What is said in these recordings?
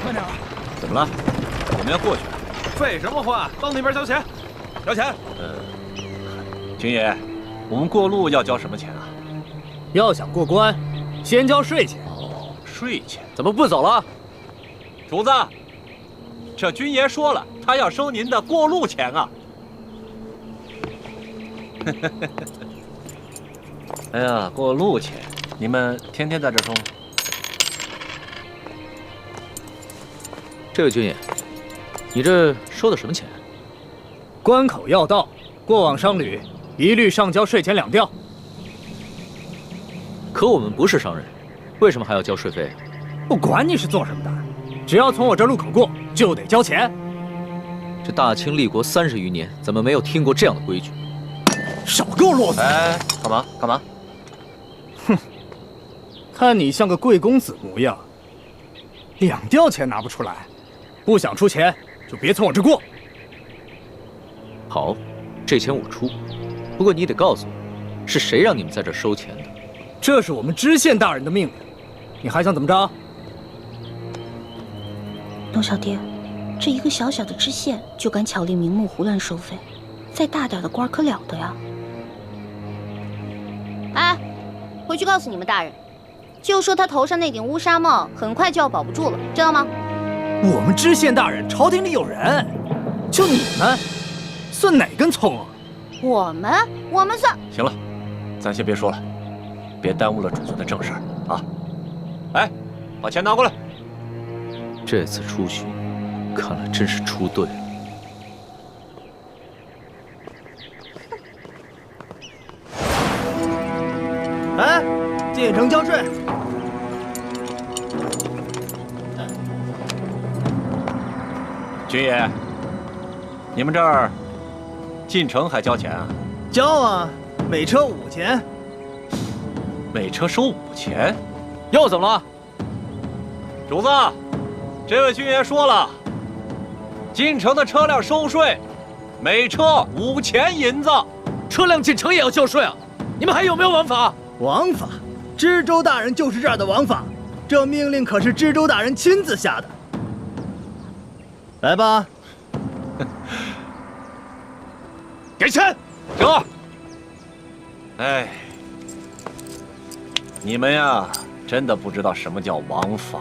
慢点啊！怎么了？我们要过去。废什么话？到那边交钱。交钱。军爷，我们过路要交什么钱啊？要想过关，先交税钱。哦，税钱。怎么不走了？主子，这军爷说了，他要收您的过路钱啊。哎呀，过路钱，你们天天在这收吗？这位军爷，你这收的什么钱？关口要道，过往商旅一律上交税钱2吊。可我们不是商人，为什么还要交税费？不管你是做什么的，只要从我这路口过，就得交钱。这大清立国30余年，怎么没有听过这样的规矩？少给我啰嗦！哎，干嘛？干嘛？哼，看你像个贵公子模样，2吊钱拿不出来，不想出钱就别从我这过。好，这钱我出，不过你得告诉我，是谁让你们在这收钱的？这是我们知县大人的命令，你还想怎么着？龙小爹，这一个小小的知县就敢巧立名目胡乱收费，再大点的官可了得呀！哎，回去告诉你们大人，就说他头上那顶乌纱帽很快就要保不住了，知道吗？我们知县大人朝廷里有人，就你们，算哪根葱啊？我们算……行了，咱先别说了，别耽误了主子的正事儿啊！哎，把钱拿过来。这次出巡，看来真是出对了。哎，进城交税。军爷，你们这儿进城还交钱啊？交啊，每车5钱。每车收5钱？又怎么了？主子，这位军爷说了，进城的车辆收税，每车5钱银子。车辆进城也要交税啊？你们还有没有王法？王法，知州大人就是这儿的王法，这命令可是知州大人亲自下的。来吧，给钱，行。哎，你们呀，真的不知道什么叫王法。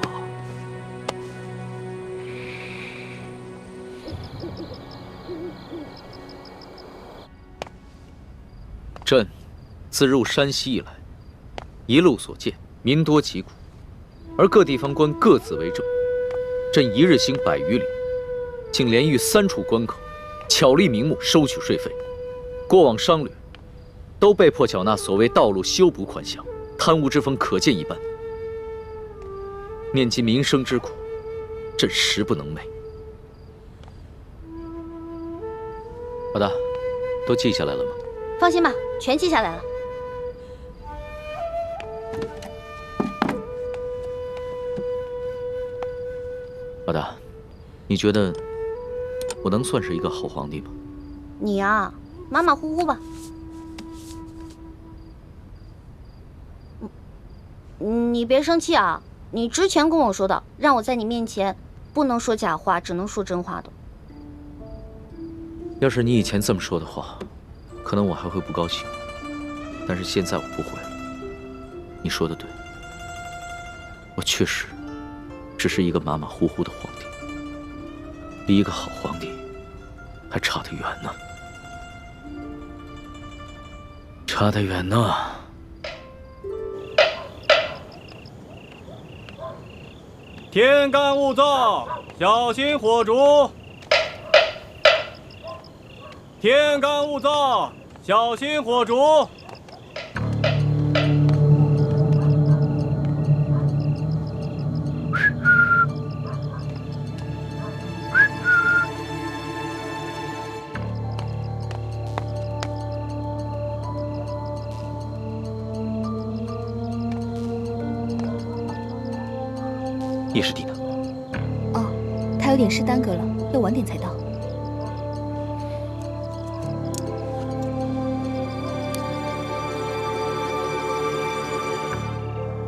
朕自入山西以来，一路所见，民多疾苦，而各地方官各自为政。朕一日行100余里，竟连遇3处关口，巧立名目收取税费。过往商旅都被迫缴纳所谓道路修补款项，贪污之风可见一斑。念及民生之苦，朕实不能寐。老大，都记下来了吗？放心吧，全记下来了。老大，你觉得我能算是一个好皇帝吗？你呀，马马虎虎吧。你别生气啊！你之前跟我说的，让我在你面前不能说假话，只能说真话的。要是你以前这么说的话，可能我还会不高兴。但是现在我不会了。你说的对，我确实只是一个马马虎虎的皇帝，离一个好皇帝还差得远呢，差得远呢。天干物燥，小心火烛。天干物燥，小心火烛。叶师弟呢？哦，他有点事耽搁了，要晚点才到。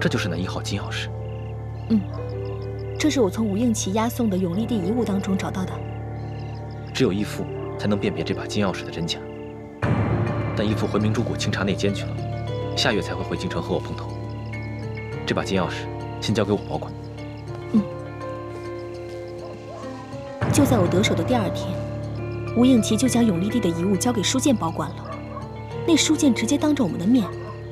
这就是那1号金钥匙。嗯。这是我从吴应奇押送的永历帝遗物当中找到的。只有义父才能辨别这把金钥匙的真假。但义父回明珠谷清查内奸去了，下月才会回京城和我碰头。这把金钥匙先交给我保管。就在我得手的第2天，吴应奇就将永历帝的遗物交给书剑保管了。那书剑直接当着我们的面，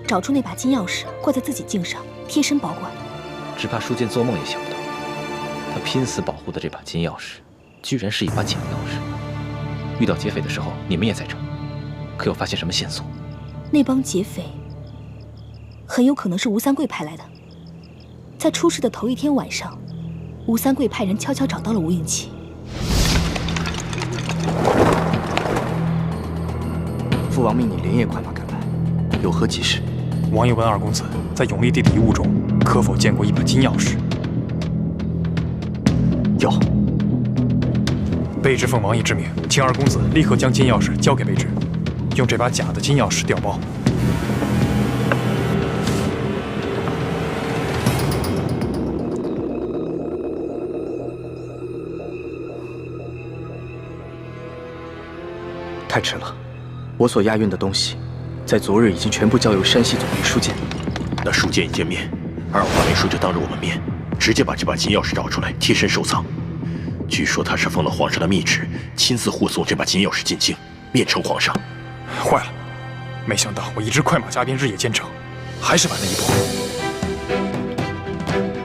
找出那把金钥匙，挂在自己颈上，贴身保管。只怕书剑做梦也想不到，他拼死保护的这把金钥匙，居然是一把假钥匙。遇到劫匪的时候，你们也在这儿，可有发现什么线索？那帮劫匪很有可能是吴三桂派来的。在出事的头1天晚上，吴三桂派人悄悄找到了吴应奇。父王命你连夜快马赶来，有何急事？王爷问二公子在永历帝的遗物中可否见过一把金钥匙？有。卑职奉王爷之命，请二公子立刻将金钥匙交给卑职，用这把假的金钥匙调包。太迟了，我所押运的东西，在昨日已经全部交由山西总兵书剑。那书剑一见面，二话没说就当着我们面，直接把这把金钥匙找出来，贴身收藏。据说他是奉了皇上的密旨，亲自护送这把金钥匙进京，面呈皇上。坏了，没想到我一直快马加鞭，日夜兼程，还是晚了一步。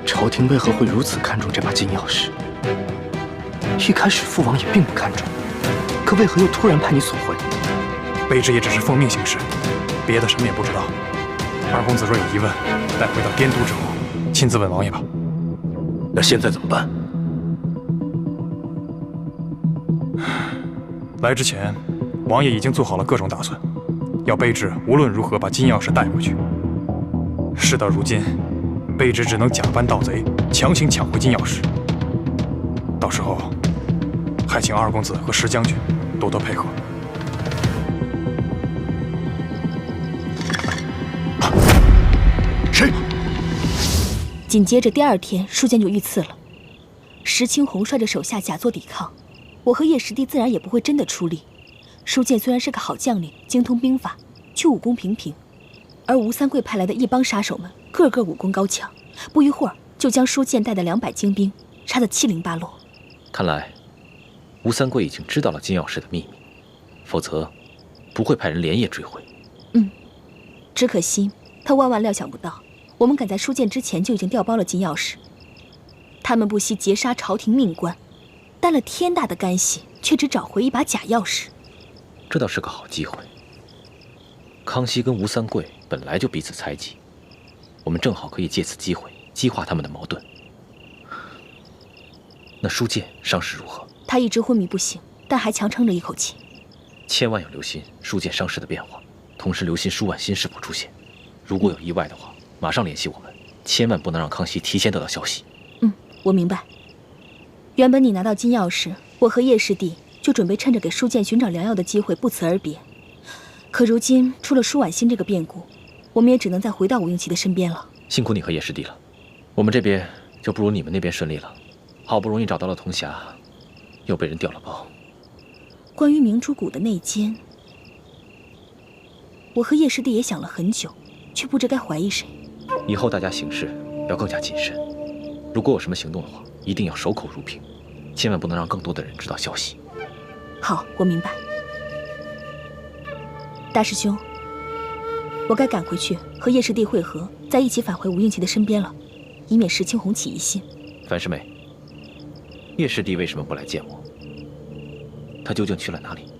朝廷为何会如此看重这把金钥匙？一开始父王也并不看重，可为何又突然派你索回？卑职也只是奉命行事，别的什么也不知道。二公子若有疑问，待回到滇都之后，亲自问王爷吧。那现在怎么办？来之前，王爷已经做好了各种打算，要卑职无论如何把金钥匙带回去。事到如今，卑职只能假扮盗贼，强行抢回金钥匙。到时候，还请二公子和石将军多多配合。谁？紧接着第2天，书剑就遇刺了。石青红率着手下假作抵抗，我和叶师弟自然也不会真的出力。书剑虽然是个好将领，精通兵法，却武功平平，而吴三桂派来的一帮杀手们，个个武功高强，不一会儿就将书剑带的200精兵杀得七零八落。看来，吴三桂已经知道了金钥匙的秘密，否则不会派人连夜追回。只可惜他万万料想不到，我们赶在书剑之前就已经调包了金钥匙。他们不惜劫杀朝廷命官，担了天大的干系，却只找回一把假钥匙。这倒是个好机会。康熙跟吴三桂本来就彼此猜忌，我们正好可以借此机会激化他们的矛盾。那书剑伤势如何？他一直昏迷不醒，但还强撑着一口气。千万要留心书剑伤势的变化，同时留心舒婉心是否出现。如果有意外的话，马上联系我们，千万不能让康熙提前得到消息。我明白。原本你拿到金钥匙，我和叶师弟就准备趁着给书剑寻找良药的机会不辞而别。可如今出了舒婉心这个变故，我们也只能再回到吴应奇的身边了。辛苦你和叶师弟了，我们这边就不如你们那边顺利了。好不容易找到了铜匣，又被人调了包。关于明珠谷的内奸，我和叶师弟也想了很久，却不知该怀疑谁。以后大家行事要更加谨慎，如果有什么行动的话，一定要守口如瓶，千万不能让更多的人知道消息。好，我明白。大师兄，我该赶回去和叶师弟会合，再一起返回吴应奇的身边了，以免石青红起疑心。樊师妹，叶师弟为什么不来见我？他究竟去了哪里？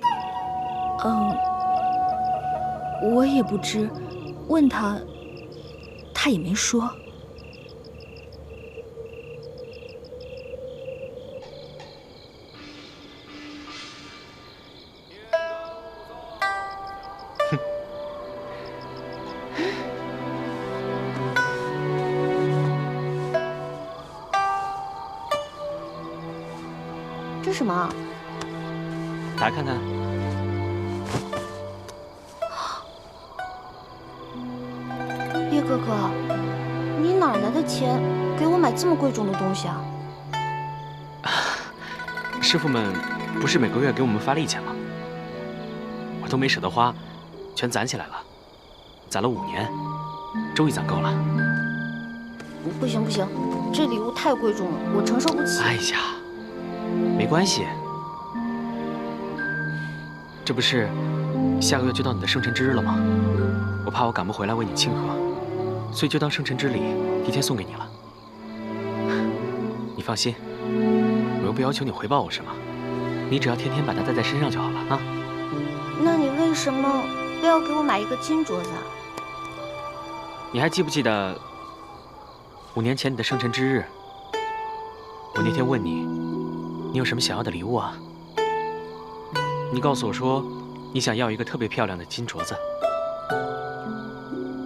我也不知，问他，他也没说。这是什么？打开看看。叶哥哥，你哪来的钱给我买这么贵重的东西啊？师傅们不是每个月给我们发利钱吗？我都没舍得花，全攒起来了，攒了5年，终于攒够了。不行不行，这礼物太贵重了，我承受不起。哎呀，没关系，这不是下个月就到你的生辰之日了吗？我怕我赶不回来为你庆贺，所以就当生辰之礼提前送给你了。你放心，我又不要求你回报我什么，你只要天天把它带在身上就好了啊。那你为什么非要给我买一个金镯子啊？你还记不记得5年前你的生辰之日？我那天问你，你有什么想要的礼物啊？你告诉我说，你想要一个特别漂亮的金镯子。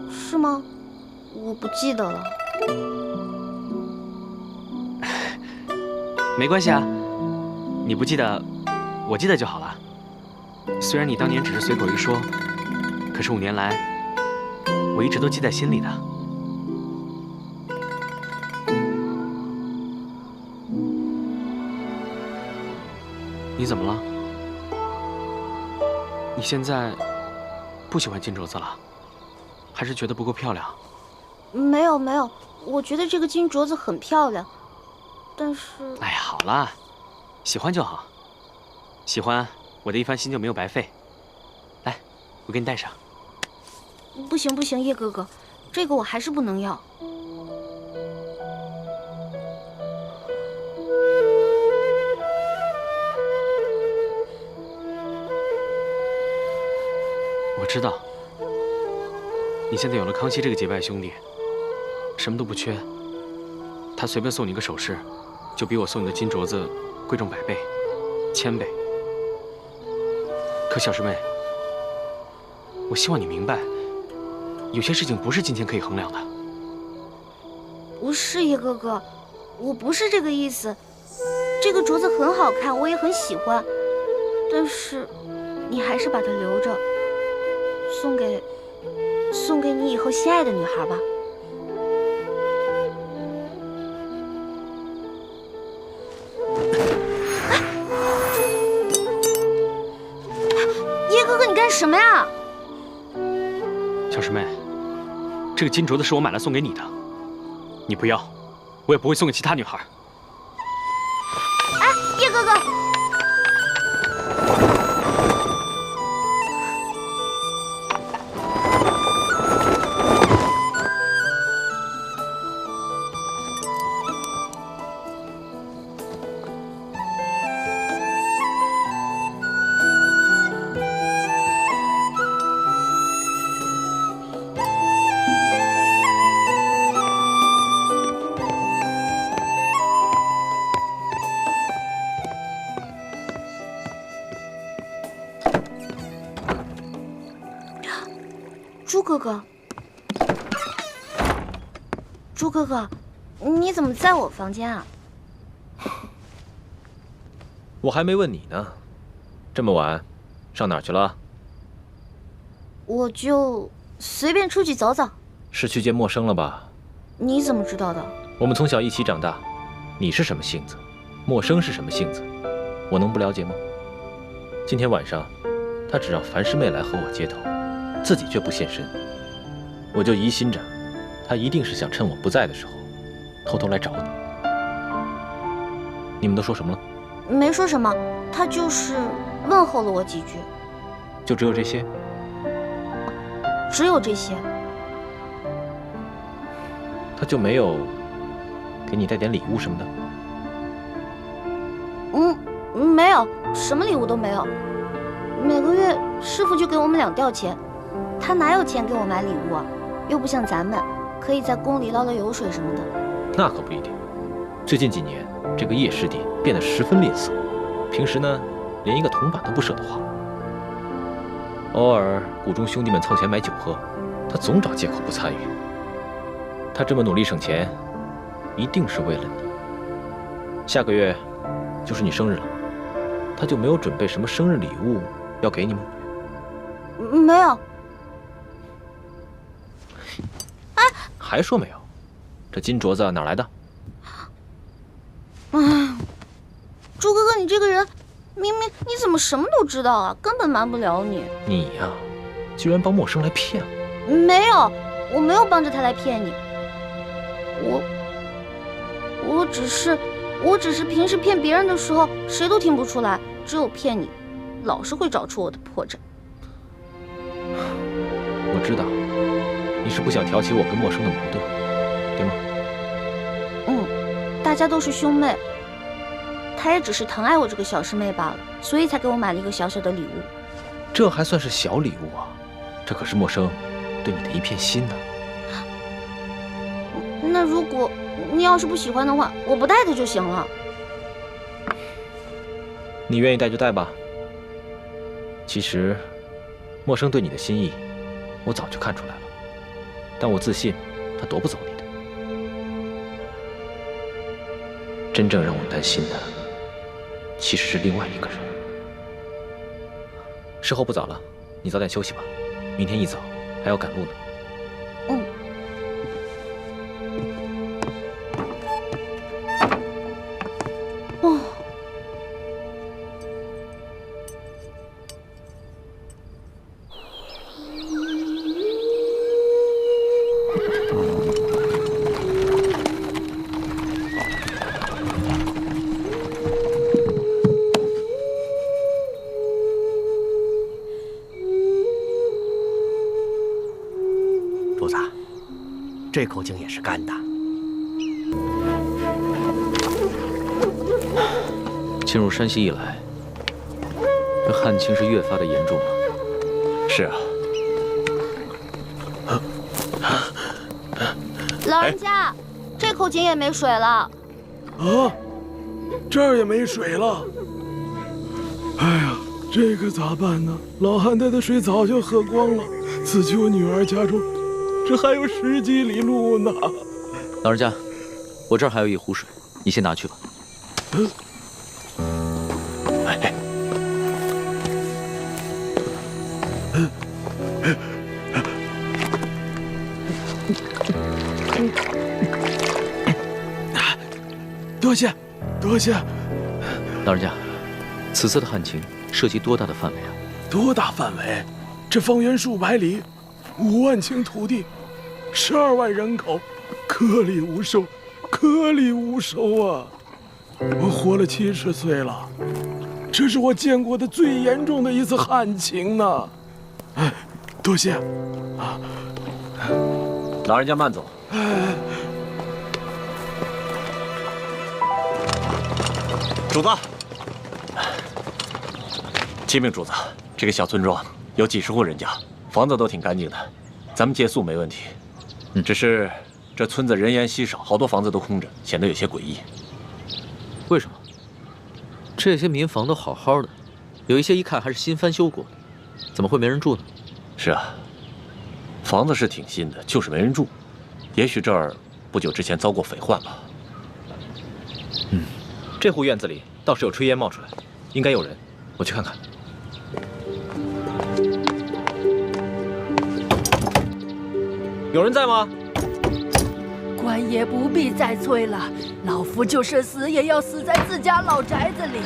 是吗？我不记得了。没关系啊，你不记得，我记得就好了。虽然你当年只是随口一说，可是5年来，我一直都记在心里的。你怎么了？你现在不喜欢金镯子了，还是觉得不够漂亮？没有没有，我觉得这个金镯子很漂亮，但是……哎呀，好了，喜欢就好，喜欢我的一番心就没有白费。来，我给你戴上。不行不行，叶哥哥，这个我还是不能要。我知道，你现在有了康熙这个结拜兄弟，什么都不缺。他随便送你个首饰，就比我送你的金镯子贵重100倍、1000倍。可小师妹，我希望你明白，有些事情不是金钱可以衡量的。不是叶哥哥，我不是这个意思。这个镯子很好看，我也很喜欢，但是你还是把它留着。送给你以后心爱的女孩吧。叶哥哥，你干什么呀？小师妹，这个金镯子是我买来送给你的，你不要，我也不会送给其他女孩。哎，叶哥哥。朱哥哥，朱哥哥，你怎么在我房间啊？我还没问你呢，这么晚，上哪儿去了？我就随便出去走走。是去见陌生了吧？你怎么知道的？我们从小一起长大，你是什么性子，陌生是什么性子，我能不了解吗？今天晚上，他只让樊师妹来和我接头，自己却不现身，我就疑心着，他一定是想趁我不在的时候，偷偷来找你。你们都说什么了？没说什么，他就是问候了我几句。就只有这些？只有这些。他就没有给你带点礼物什么的？没有，什么礼物都没有。每个月师傅就给我们2吊钱，他哪有钱给我买礼物啊？又不像咱们可以在宫里捞捞油水什么的。那可不一定。最近几年，这个叶师弟变得十分吝啬，平时呢，连一个铜板都不舍得花。偶尔谷中兄弟们凑钱买酒喝，他总找借口不参与。他这么努力省钱，一定是为了你。下个月就是你生日了，他就没有准备什么生日礼物要给你吗？没有。哎，还说没有？这金镯子哪来的？朱哥哥，你这个人，明明你怎么什么都知道啊？根本瞒不了你。你呀，居然帮陌生来骗我！没有，我没有帮着他来骗你。我只是平时骗别人的时候，谁都听不出来，只有骗你，老是会找出我的破绽。我知道，你是不想挑起我跟陌生的矛盾，对吗？大家都是兄妹，他也只是疼爱我这个小师妹罢了，所以才给我买了一个小小的礼物。这还算是小礼物啊？这可是陌生对你的一片心呢。那如果你要是不喜欢的话，我不带它就行了。你愿意带就带吧。其实，陌生对你的心意，我早就看出来了，但我自信他夺不走你的。真正让我担心的，其实是另外一个人。时候不早了，你早点休息吧，明天一早还要赶路呢。主子，这口井也是干的。进入山西以来，这旱情是越发的严重了。是啊。老人家，这口井也没水了。啊，这儿也没水了。哎呀，这可咋办呢？老汉带的水早就喝光了，此去我女儿家中，这还有10几里路呢。老人家，我这儿还有一壶水，你先拿去吧。多谢，多谢。老人家，此次的旱情涉及多大的范围啊？多大范围？这方圆数百里，5万顷土地，12万人口，颗粒无收，颗粒无收啊！我活了70岁了，这是我见过的最严重的一次旱情呢。哎，多谢啊！老人家慢走。主子，启禀主子，这个小村庄有几十户人家，房子都挺干净的，咱们借宿没问题。只是这村子人烟稀少，好多房子都空着，显得有些诡异。为什么？这些民房都好好的，有一些一看还是新翻修过的，怎么会没人住呢？是啊，房子是挺新的，就是没人住。也许这儿不久之前遭过匪患吧。这户院子里倒是有炊烟冒出来，应该有人，我去看看。有人在吗？官爷不必再催了，老夫就是死也要死在自家老宅子里。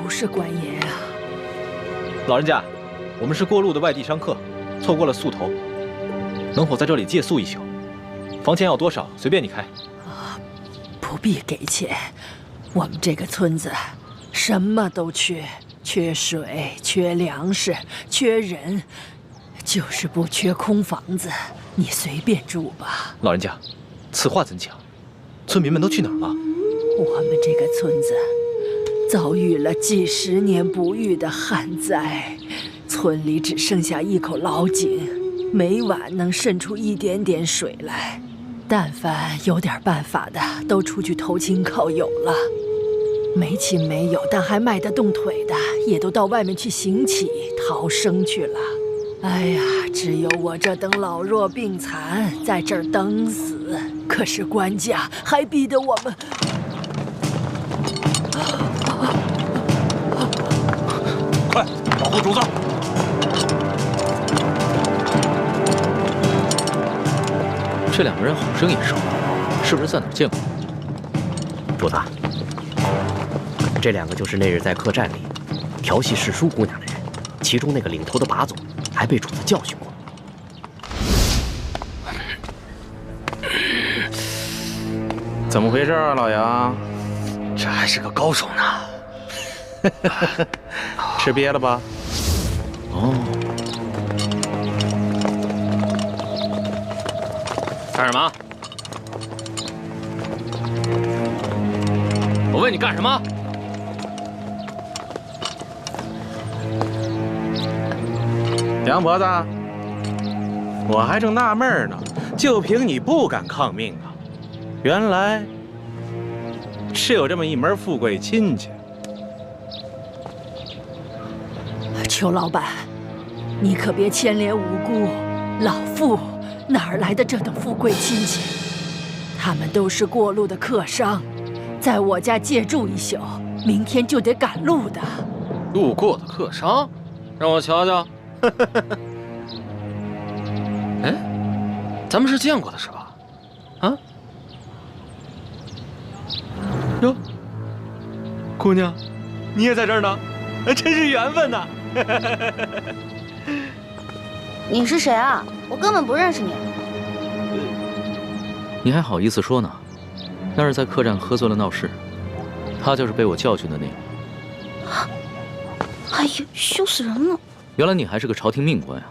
不是官爷啊！老人家，我们是过路的外地商客，错过了宿头，能否在这里借宿一宿？房钱要多少，随便你开。不必给钱，我们这个村子什么都缺，缺水，缺粮食，缺人，就是不缺空房子。你随便住吧。老人家，此话怎讲？村民们都去哪儿了？我们这个村子遭遇了几10年不遇的旱灾，村里只剩下一口老井，每晚能渗出一点点水来。但凡有点办法的，都出去投亲靠友了；没亲没友但还迈得动腿的，也都到外面去行乞逃生去了。哎呀，只有我这等老弱病残在这儿等死。可是官家还逼得我们……快，保护主子！这2个人好生眼熟，是不是在哪儿见过？主子，这2个就是那日在客栈里调戏世淑姑娘的人，其中那个领头的把总还被主子教训过。怎么回事啊，老杨？这还是个高手呢。吃瘪了吧？哦。干什么？我问你干什么？杨婆子，我还正纳闷呢，就凭你不敢抗命啊？原来是有这么一门富贵亲戚。裘老板，你可别牵连无辜，老妇哪儿来的这等富贵亲戚？他们都是过路的客商，在我家借住一宿，明天就得赶路的。路过的客商，让我瞧瞧。哎，咱们是见过的是吧？啊？哟，姑娘，你也在这儿呢，真是缘分呐！你是谁啊？我根本不认识你。你还好意思说呢？那是在客栈喝醉了闹事，他就是被我教训的那个。哎呀，羞死人了！原来你还是个朝廷命官呀！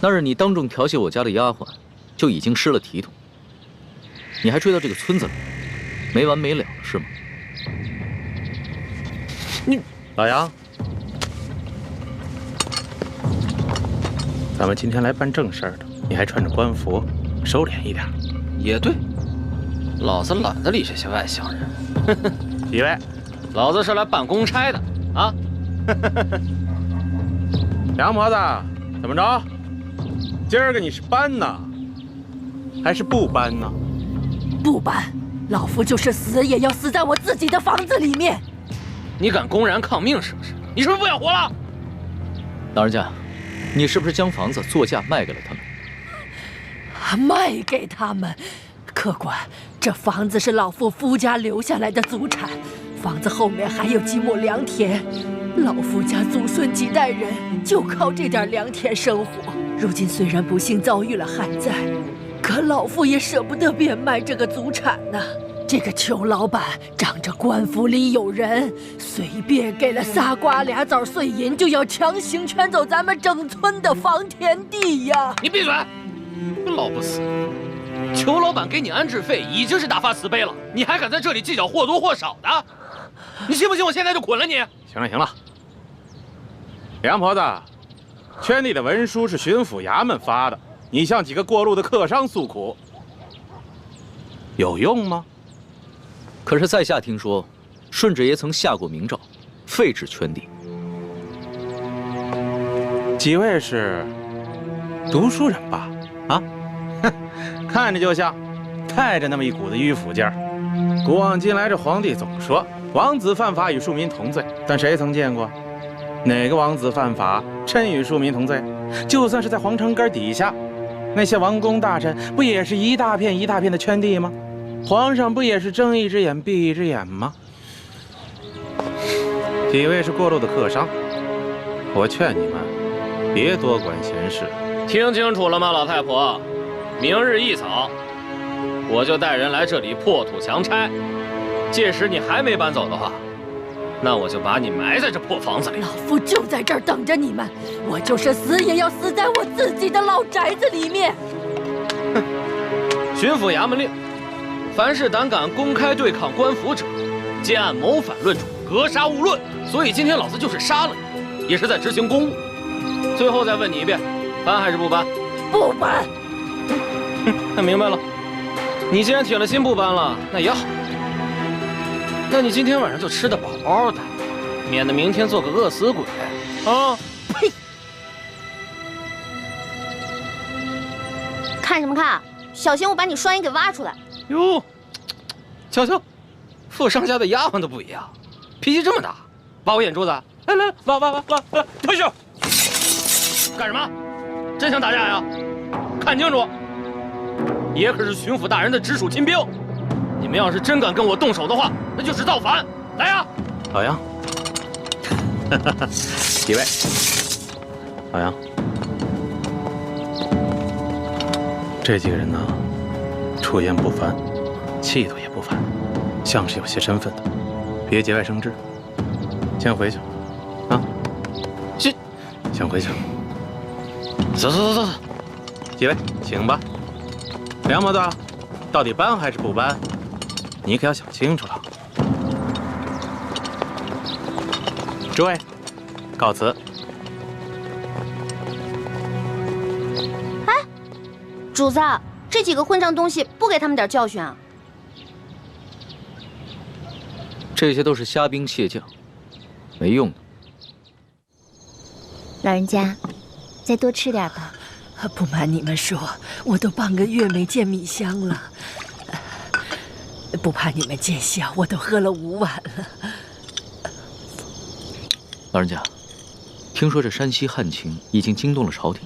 那日你当众调戏我家的丫鬟，就已经失了体统，你还追到这个村子来，没完没了是吗？你老杨，咱们今天来办正事儿的，你还穿着官服，收敛一点。也对，老子懒得理这些外乡人。几位，老子是来办公差的啊！杨婆子，怎么着？今儿个你是搬呢，还是不搬呢？不搬，老夫就是死也要死在我自己的房子里面。你敢公然抗命是不是？你是不是不想活了？老人家，你是不是将房子作价卖给了他们？卖给他们？客官，这房子是老夫夫家留下来的祖产，房子后面还有几亩良田，老夫家祖孙几代人就靠这点良田生活。如今虽然不幸遭遇了旱灾，可老夫也舍不得变卖这个祖产呐。这个裘老板仗着官府里有人，随便给了仨瓜俩枣碎银，就要强行圈走咱们整村的房田地呀！你闭嘴！老不死！裘老板给你安置费已经是大发慈悲了，你还敢在这里计较或多或少的？你信不信我现在就捆了你？行了行了，杨婆子，圈地的文书是巡抚衙门发的，你向几个过路的客商诉苦，有用吗？可是在下听说，顺治爷曾下过明诏，废止圈地。几位是读书人吧？啊，哼，看着就像，带着那么一股子迂腐劲儿。古往今来，这皇帝总说王子犯法与庶民同罪，但谁曾见过哪个王子犯法真与庶民同罪？就算是在皇城根底下，那些王公大臣不也是一大片一大片的圈地吗？皇上不也是睁一只眼闭一只眼吗？几位是过路的客商，我劝你们别多管闲事。听清楚了吗，老太婆？明日一早，我就带人来这里破土强拆。届时你还没搬走的话，那我就把你埋在这破房子里。老夫就在这儿等着你们，我就是死也要死在我自己的老宅子里面。哼！巡抚衙门令，凡是胆敢公开对抗官府者，皆按谋反论处，格杀勿论。所以今天老子就是杀了你，也是在执行公务。最后再问你一遍，搬还是不搬？不搬。那明白了。你既然铁了心不搬了，那也好。那你今天晚上就吃得饱饱的，免得明天做个饿死鬼啊！呸！看什么看？小心我把你双眼给挖出来！哟，瞧瞧，富商家的丫鬟都不一样，脾气这么大，挖我眼珠子？来来，挖，退下！干什么？真想打架呀？看清楚，爷可是巡抚大人的直属亲兵，你们要是真敢跟我动手的话，那就是造反！来呀！老杨，几位，老杨，这几个人呢，出言不凡，气度也不凡，像是有些身份的，别节外生枝。先回去，啊，先回去。走。几位，请吧。梁毛子，到底搬还是不搬？你可要想清楚了。诸位，告辞。哎，主子，这几个混账东西不给他们点教训啊？这些都是虾兵蟹将，没用的。老人家，再多吃点吧。不瞒你们说，我都半个月没见米香了。不怕你们见笑，我都喝了5碗了。老人家，听说这山西旱情已经惊动了朝廷，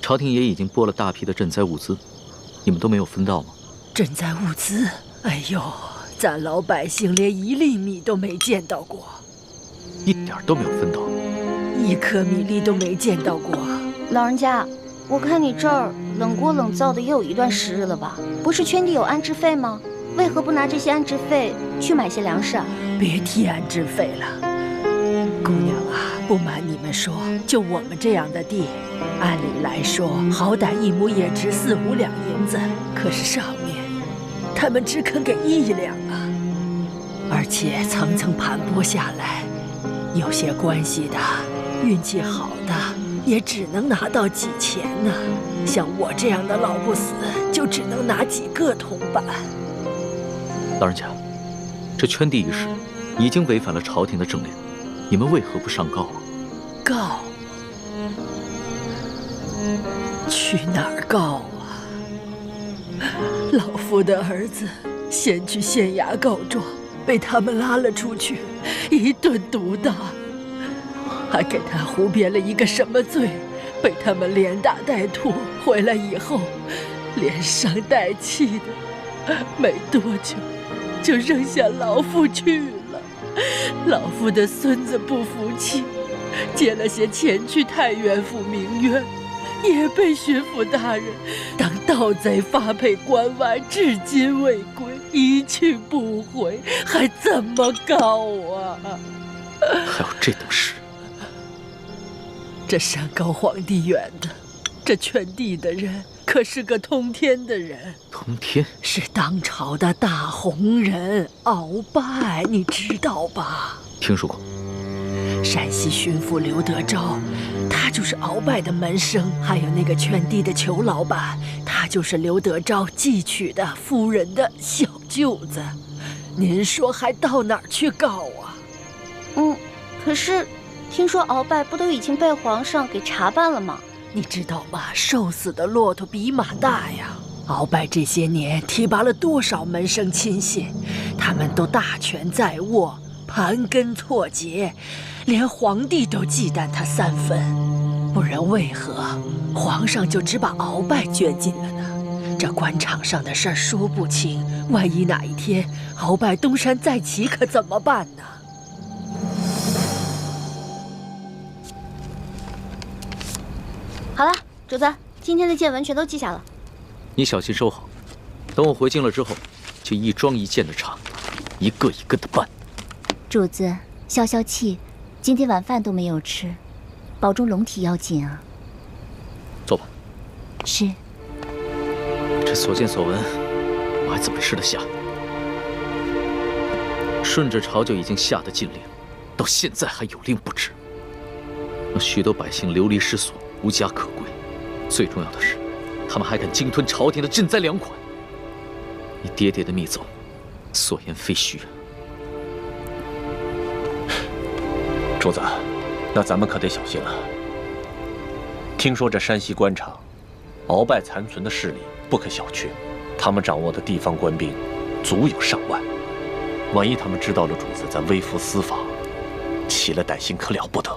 朝廷也已经拨了大批的赈灾物资，你们都没有分到吗？赈灾物资？哎呦，咱老百姓连1粒米都没见到过，一点都没有分到，1颗米粒都没见到过。老人家，我看你这儿冷锅冷灶的也有一段时日了吧？不是圈地有安置费吗？为何不拿这些安置费去买些粮食啊？别提安置费了，姑娘啊，不瞒你们说，就我们这样的地，按理来说，好歹1亩也值4、5两银子，可是上面他们只肯给1两啊，而且层层盘剥下来，有些关系的，运气好的也只能拿到几钱呢。像我这样的老不死，就只能拿几个铜板。老人家，这圈地一事已经违反了朝廷的政令，你们为何不上告啊？告？去哪儿告啊？老夫的儿子先去县衙告状，被他们拉了出去，一顿毒打，还给他胡编了一个什么罪，被他们连打带吐。回来以后，连伤带气的，没多久就扔下老夫去了。老夫的孙子不服气，借了些钱去太原府鸣冤，也被巡抚大人当盗贼发配关外，至今未归，一去不回，还怎么告啊？还有这等事？这山高皇帝远的，这圈地的人可是个通天的人。通天是当朝的大红人鳌拜，你知道吧？听说过。山西巡抚刘德昭，他就是鳌拜的门生，还有那个圈地的裘老板，他就是刘德昭继娶的夫人的小舅子。您说还到哪儿去告啊？可是听说鳌拜不都已经被皇上给查办了吗？你知道吗？瘦死的骆驼比马大呀！鳌拜这些年提拔了多少门生亲信，他们都大权在握，盘根错节，连皇帝都忌惮他3分。不然为何皇上就只把鳌拜圈禁了呢？这官场上的事儿说不清，万一哪一天鳌拜东山再起，可怎么办呢？好了，主子，今天的见闻全都记下了。你小心收好，等我回京了之后，就一桩一件的查，一个一个的办。主子，消消气，今天晚饭都没有吃，保重龙体要紧啊。走吧。是。这所见所闻，我还怎么吃得下？顺着朝就已经下的禁令，到现在还有令不止，让许多百姓流离失所，无家可归。最重要的是，他们还敢鲸吞朝廷的赈灾粮款。你爹爹的密奏，所言非虚啊。主子，那咱们可得小心了。听说这山西官场，鳌拜残存的势力不可小觑，他们掌握的地方官兵足有上万。万一他们知道了主子在微服私访，起了歹心，可了不得。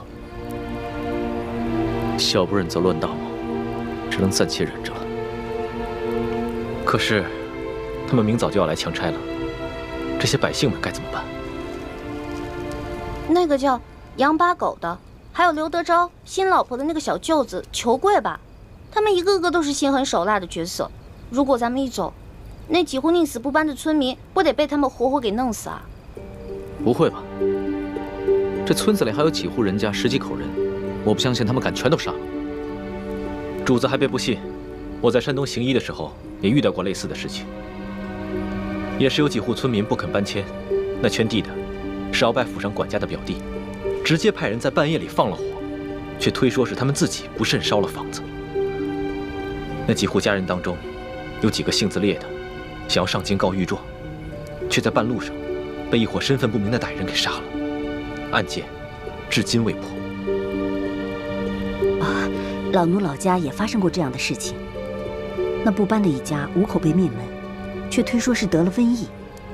小不忍则乱大谋，只能暂且忍着了。可是，他们明早就要来强差了，这些百姓们该怎么办？那个叫杨八狗的，还有刘德昭新老婆的那个小舅子裘贵吧，他们一个个都是心狠手辣的角色。如果咱们一走，那几户宁死不搬的村民不得被他们活活给弄死啊？不会吧？这村子里还有几户人家，10几口人，我不相信他们敢全都杀了。主子还别不信，我在山东行医的时候也遇到过类似的事情，也是有几户村民不肯搬迁，那圈地的是鳌拜府上管家的表弟，直接派人在半夜里放了火，却推说是他们自己不慎烧了房子。那几户家人当中，有几个性子烈的，想要上京告御状，却在半路上被一伙身份不明的歹人给杀了，案件至今未破。啊，老奴老家也发生过这样的事情。那不搬的一家5口被灭门，却推说是得了瘟疫，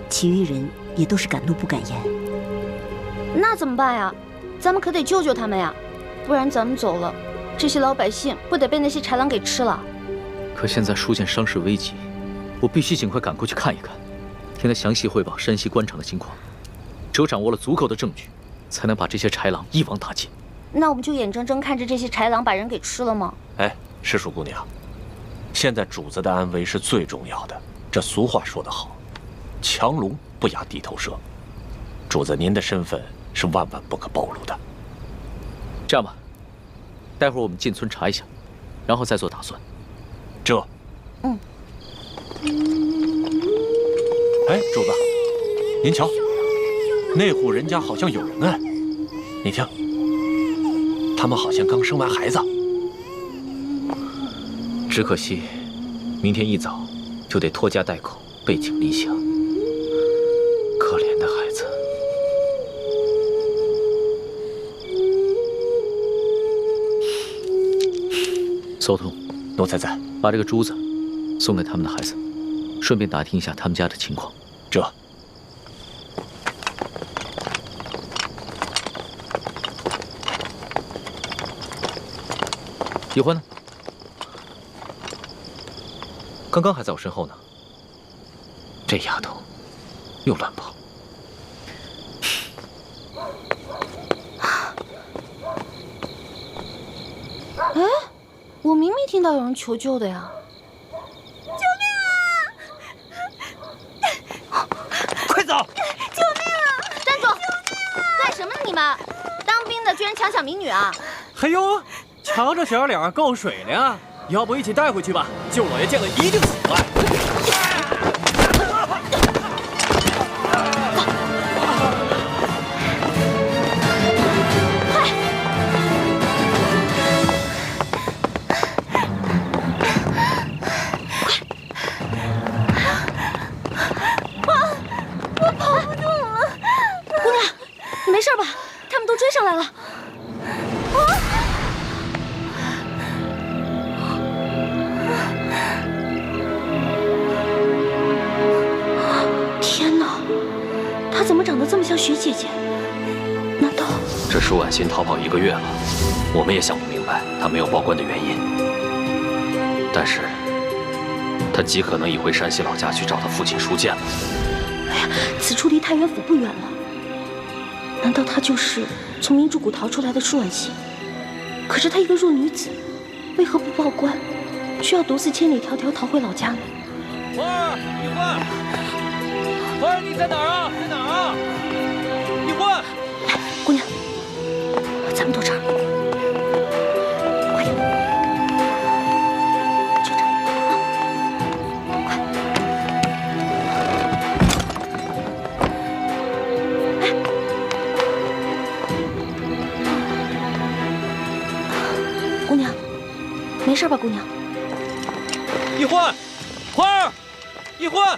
其余人也都是敢怒不敢言。那怎么办呀？咱们可得救救他们呀，不然咱们走了，这些老百姓不得被那些豺狼给吃了？可现在书见伤势危急，我必须尽快赶过去看一看，听他详细汇报山西官场的情况。只有掌握了足够的证据，才能把这些豺狼一网打尽。那我们就眼睁睁看着这些豺狼把人给吃了吗？哎，石树姑娘，现在主子的安危是最重要的。这俗话说得好，强龙不压地头蛇。主子您的身份是万万不可暴露的。这样吧，待会儿我们进村查一下，然后再做打算。这，哎，主子，您瞧，那户人家好像有人哎，你听，他们好像刚生完孩子。只可惜，明天一早就得拖家带口背井离乡。可怜的孩子。搜童，奴才在。把这个珠子送给他们的孩子，顺便打听一下他们家的情况。这。一欢呢？刚刚还在我身后呢。这丫头又乱跑。哎，我明明听到有人求救的呀！救命啊！快走！救命啊！站住！干什么呢你们？当兵的居然强抢民女啊！嘿呦，瞧这小脸够水灵啊！要不一起带回去吧？舅老爷见了一定喜欢。追上来了！天哪，她怎么长得这么像徐姐姐？难道这舒婉欣逃跑1个月了，我们也想不明白她没有报官的原因。但是，她极可能已回山西老家去找她父亲舒剑了。哎呀，此处离太原府不远了。难道她就是从明珠谷逃出来的舒婉欣？可是她一个弱女子，为何不报官，却要独自千里迢迢逃回老家呢？花儿，一欢，花儿，你在哪儿啊？在哪儿啊？一欢，姑娘，咱们躲这儿，快点，就这儿啊，快！姑娘，没事吧？姑娘，一欢，花儿，一欢。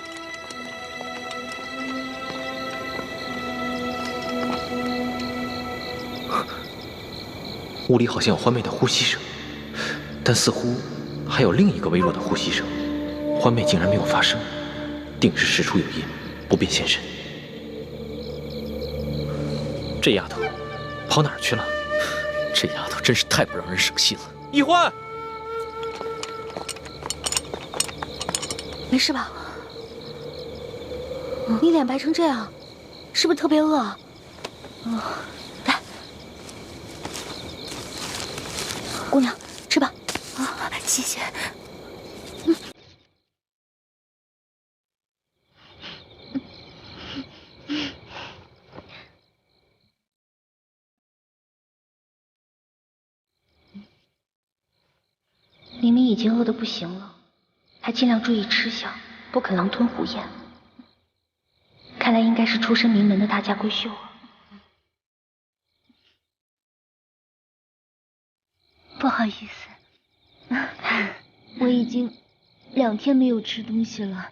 屋里好像有欢妹的呼吸声，但似乎还有另一个微弱的呼吸声。欢妹竟然没有发声，定是事出有因，不便现身。这丫头跑哪儿去了？这丫头真是太不让人省心了。一欢，没事吧？你脸白成这样，是不是特别饿？来，姑娘，吃吧。谢谢。明明已经饿得不行了，还尽量注意吃相，不肯狼吞虎咽。看来应该是出身名门的大家闺秀啊。不好意思，我已经2天没有吃东西了。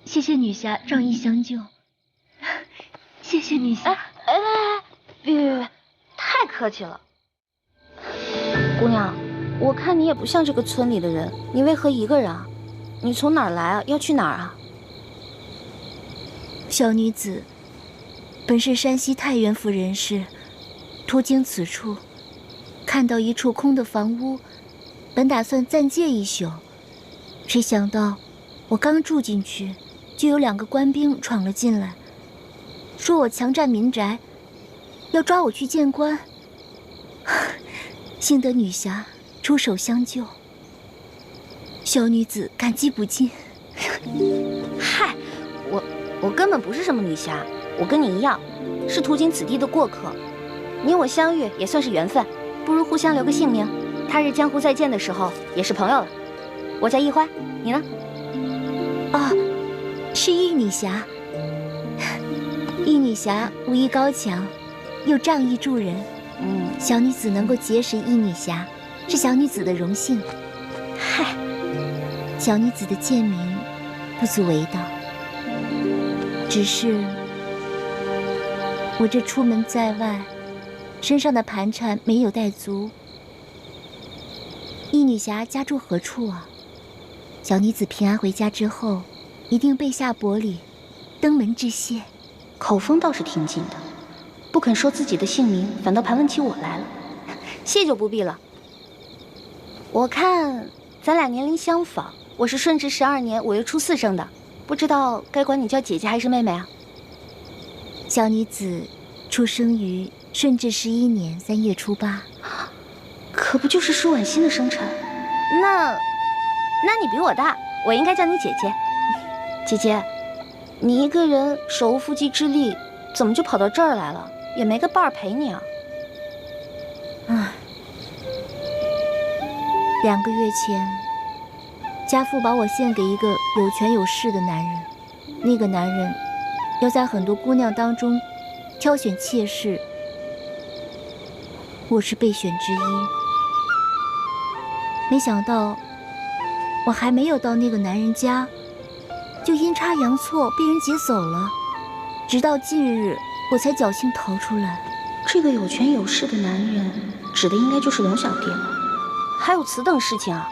谢谢女侠仗义相救，谢谢女侠。别，太客气了。姑娘，我看你也不像这个村里的人，你为何一个人啊？你从哪儿来啊？要去哪儿啊？小女子本是山西太原府人士，途经此处，看到一处空的房屋，本打算暂借一宿，谁想到我刚住进去，就有2个官兵闯了进来，说我强占民宅，要抓我去见官。幸得女侠出手相救，小女子感激不尽。嗨，我根本不是什么女侠，我跟你一样，是途经此地的过客。你我相遇也算是缘分，不如互相留个姓名，他日江湖再见的时候也是朋友了。我叫易欢，你呢？是易女侠。易女侠武艺高强，又仗义助人。小女子能够结识易女侠，是小女子的荣幸。嗨，小女子的贱名不足为道，只是我这出门在外，身上的盘缠没有带足。易女侠家住何处啊？小女子平安回家之后，一定备下薄礼，登门致谢。口风倒是挺紧的，不肯说自己的姓名，反倒盘问起我来了。谢就不必了。我看咱俩年龄相仿，我是顺治12年5月初4生的，不知道该管你叫姐姐还是妹妹啊？小女子出生于顺治11年3月初8，可不就是舒婉欣的生辰？那你比我大，我应该叫你姐姐。姐姐，你一个人手无缚鸡之力，怎么就跑到这儿来了？也没个伴儿陪你啊。2个月前，家父把我献给一个有权有势的男人，那个男人要在很多姑娘当中挑选妾室，我是备选之一。没想到我还没有到那个男人家，就阴差阳错被人劫走了，直到近日我才侥幸逃出来。这个有权有势的男人指的应该就是龙小弟了。还有此等事情啊？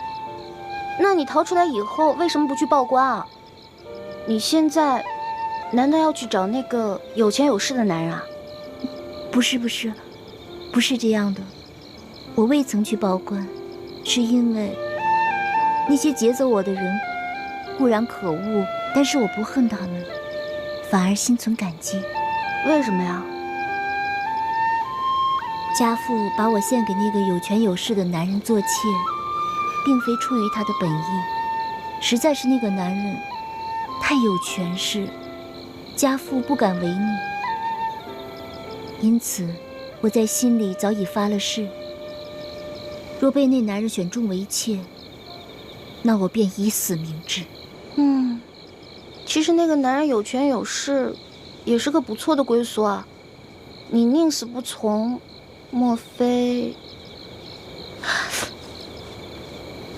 那你逃出来以后为什么不去报官啊？你现在难道要去找那个有权有势的男人啊？不是这样的。我未曾去报官，是因为那些劫走我的人固然可恶，但是我不恨他们，反而心存感激。为什么呀？家父把我献给那个有权有势的男人做妾，并非出于他的本意，实在是那个男人太有权势，家父不敢违逆。因此，我在心里早已发了誓，若被那男人选中为妾，那我便以死明志。其实那个男人有权有势，也是个不错的归宿啊。你宁死不从，莫非？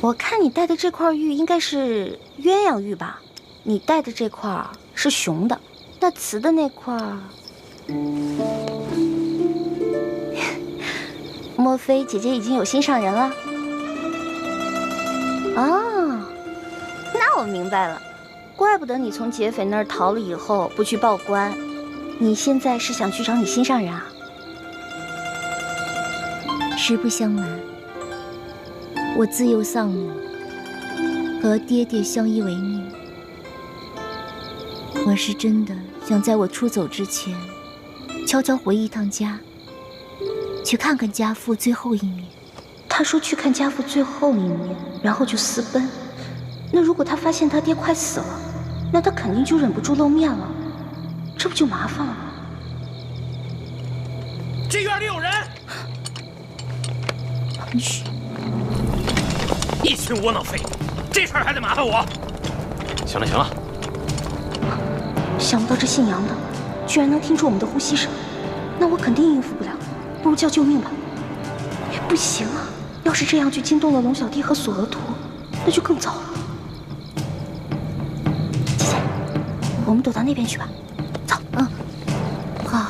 我看你戴的这块玉应该是鸳鸯玉吧？你戴的这块是雄的，那雌的那块，莫非姐姐已经有心上人了？啊，那我明白了。怪不得你从劫匪那儿逃了以后不去报官，你现在是想去找你心上人啊？实不相瞒，我自幼丧母，和爹爹相依为命。我是真的想在我出走之前，悄悄回一趟家，去看看家父最后一面。他说去看家父最后一面，然后就私奔。那如果他发现他爹快死了，那他肯定就忍不住露面了，这不就麻烦了吗？这院里有人！嘘，一群窝囊废，这事儿还得麻烦我。行了行了，想不到这姓杨的居然能听出我们的呼吸声，那我肯定应付不了，不如叫救命吧。不行啊，要是这样就惊动了龙小弟和索额图，那就更糟了。姐姐，我们躲到那边去吧。走，好。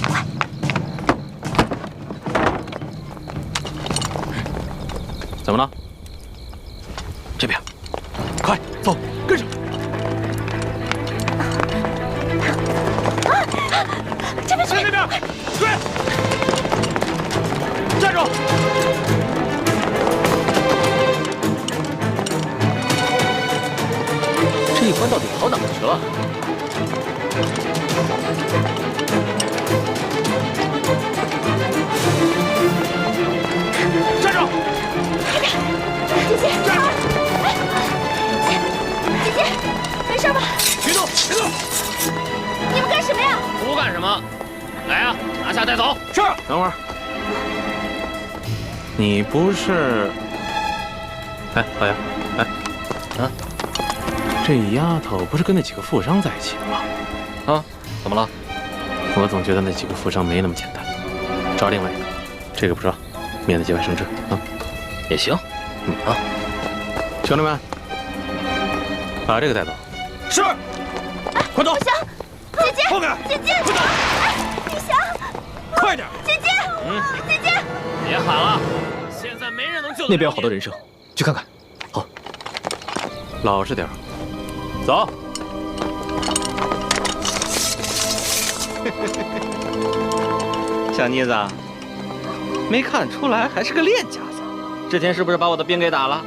快！怎么了？这边，快走，跟上！这边，那边，追！站住！这一关到底跑哪去了？站住！姐姐，站住！姐姐，没事吧？别动，别动！你们干什么呀？不干什么，来啊，拿下带走。是。等会儿，你不是？哎，老杨，哎，啊，这丫头不是跟那几个富商在一起的吗？啊，怎么了？我总觉得那几个富商没那么简单。找另外一个，这个不抓，免得节外生枝啊。也行，啊，兄弟们，把这个带走。是。快走！不行，姐姐，后面，姐姐，快走！雨翔，快点！姐姐，姐姐，别喊了，现在没人能救。那边有好多人声，去看看。好，老实点，走。小妮子，没看出来还是个练家子。之前是不是把我的兵给打了？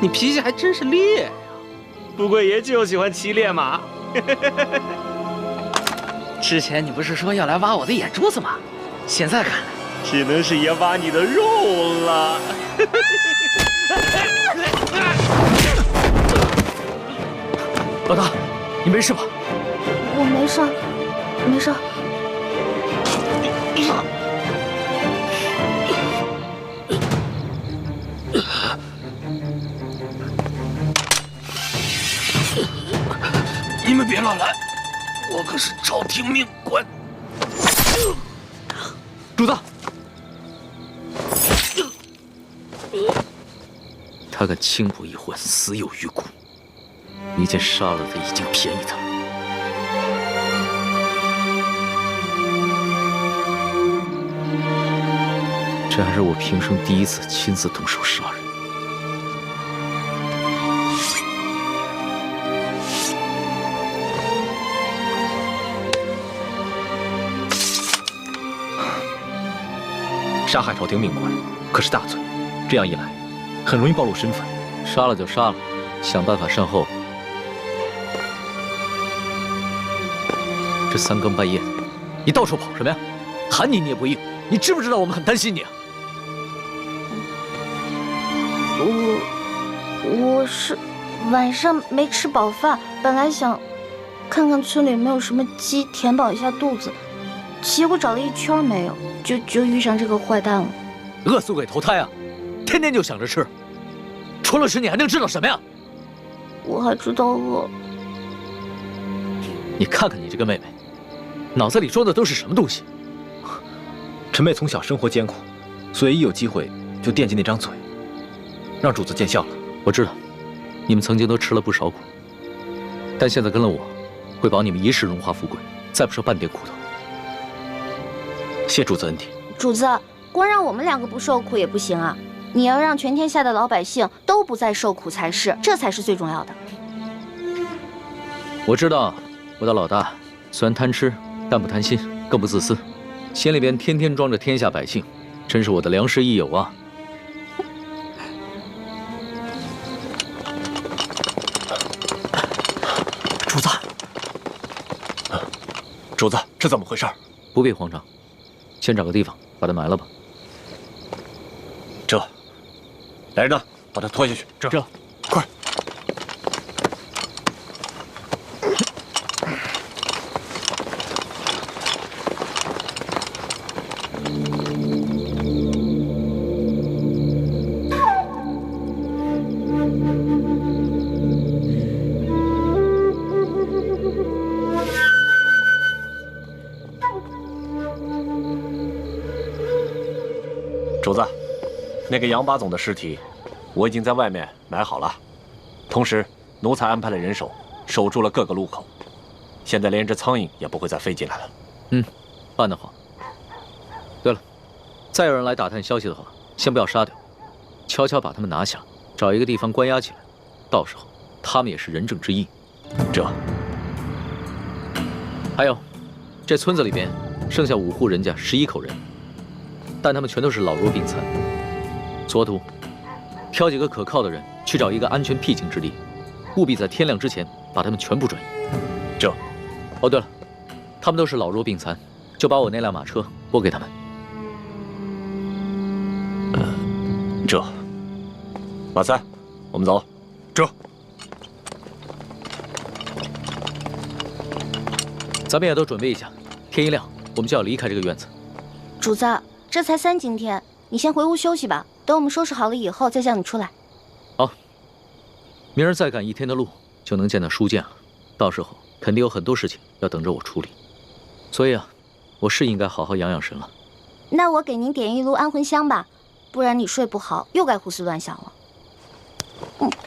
你脾气还真是烈呀！不过爷就喜欢骑烈马。之前你不是说要来挖我的眼珠子吗？现在看来，只能是爷挖你的肉了。老大，你没事吧？我没事，没事。你们别乱来，我可是朝廷命官。主子，他敢轻薄一环，死有余辜。你见杀了他已经便宜他了。这还是我平生第一次亲自动手杀人。杀害朝廷命官可是大罪，这样一来，很容易暴露身份。杀了就杀了，想办法善后。这三更半夜的，你到处跑什么呀？喊你也不应，你知不知道我们很担心你啊？我是晚上没吃饱饭，本来想看看村里有没有什么鸡填饱一下肚子，结果找了一圈没有，就遇上这个坏蛋了。饿死鬼投胎啊！天天就想着吃，除了吃你还能知道什么呀？我还知道饿。你看看你这个妹妹，脑子里装的都是什么东西？陈妹从小生活艰苦，所以一有机会就惦记那张嘴，让主子见笑了。我知道，你们曾经都吃了不少苦，但现在跟了我，会保你们一世荣华富贵，再不受半点苦头。谢主子恩典。主子，光让我们两个不受苦也不行啊，你要让全天下的老百姓都不再受苦才是，这才是最重要的。我知道，我的老大虽然贪吃，但不贪心，更不自私，心里边天天装着天下百姓，真是我的良师益友啊。主子，这怎么回事？不必慌张，先找个地方把他埋了吧。这，来人呐，把他拖下去。这，快！主子，那个杨八总的尸体，我已经在外面埋好了。同时，奴才安排了人手，守住了各个路口。现在连只苍蝇也不会再飞进来了。办得好。对了，再有人来打探消息的话，先不要杀掉，悄悄把他们拿下，找一个地方关押起来。到时候，他们也是人证之一。这。还有，这村子里边剩下5户人家11口人。但他们全都是老弱病残。索图，挑几个可靠的人去找一个安全僻静之地，务必在天亮之前把他们全部转移。这。哦，对了，他们都是老弱病残，就把我那辆马车拨给他们。这。马三，我们走。这。咱们也都准备一下，天一亮我们就要离开这个院子。主子。这才3更天，你先回屋休息吧。等我们收拾好了以后，再叫你出来。好，明儿再赶1天的路，就能见到书剑了。到时候肯定有很多事情要等着我处理，所以啊，我是应该好好养养神了。那我给您点一炉安魂香吧，不然你睡不好，又该胡思乱想了。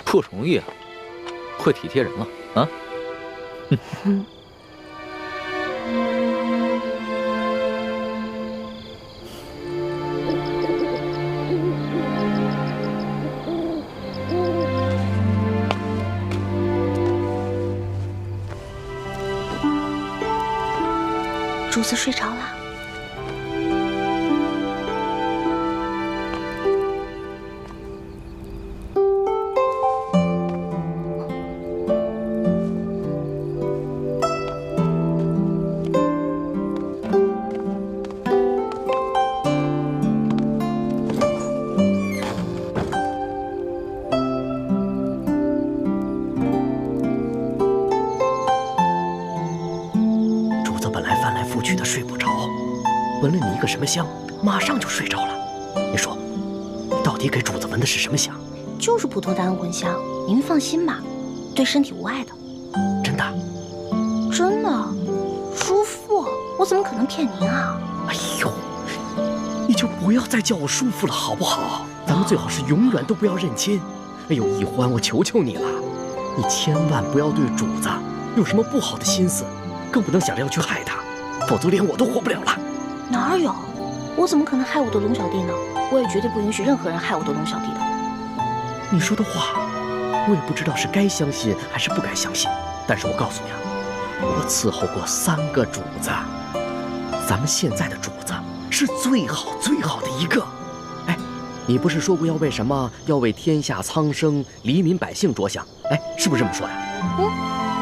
不容易啊，会体贴人了啊。主子睡着了。闻了你一个什么香，马上就睡着了。你说，你到底给主子闻的是什么香？就是普通的安魂香，您放心吧，对身体无碍的。真的？真的，叔父，我怎么可能骗您啊？哎呦，你就不要再叫我叔父了，好不好？咱们最好是永远都不要认亲。哎呦，一欢，我求求你了，你千万不要对主子有什么不好的心思，更不能想着要去害他，否则连我都活不了了。哪有？我怎么可能害我的龙小弟呢？我也绝对不允许任何人害我的龙小弟的。你说的话，我也不知道是该相信还是不该相信。但是我告诉你啊，我伺候过3个主子，咱们现在的主子是最好最好的一个。哎，你不是说过要为什么？要为天下苍生、黎民百姓着想？哎，是不是这么说的？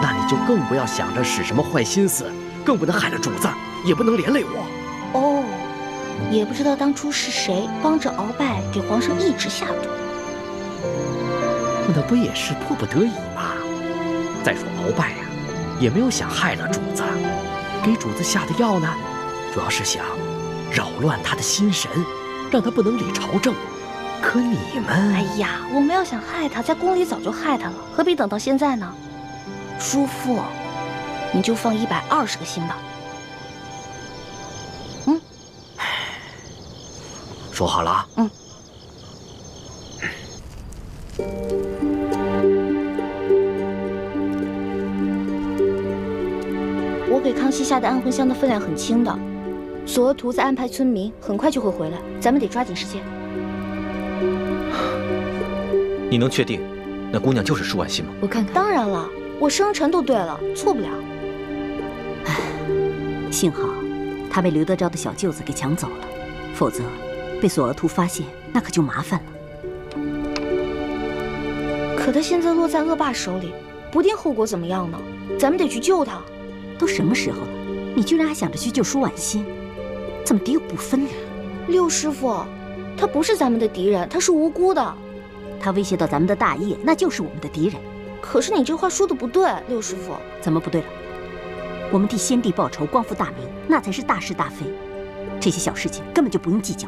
那你就更不要想着使什么坏心思，更不能害了主子，也不能连累我。哦，也不知道当初是谁帮着鳌拜给皇上一直下毒。那不也是迫不得已吗？再说鳌拜呀，也没有想害了主子，给主子下的药呢，主要是想扰乱他的心神，让他不能理朝政。可你们……哎呀，我们要想害他，在宫里早就害他了，何必等到现在呢？叔父，你就放120个心吧。说好了啊。我给康熙下的安魂香的分量很轻的，索额图在安排村民，很快就会回来，咱们得抓紧时间。你能确定那姑娘就是舒婉心吗？我看看。当然了，我生辰都对了，错不了。唉，幸好他被刘德昭的小舅子给抢走了，否则被索额图发现，那可就麻烦了。可他现在落在恶霸手里，不定后果怎么样呢？咱们得去救他。都什么时候了，你居然还想着去救舒婉心，怎么敌友不分呢？六师傅，他不是咱们的敌人，他是无辜的。他威胁到咱们的大业，那就是我们的敌人。可是你这话说的不对，六师傅。怎么不对了？我们替先帝报仇，光复大明，那才是大是大非。这些小事情根本就不用计较。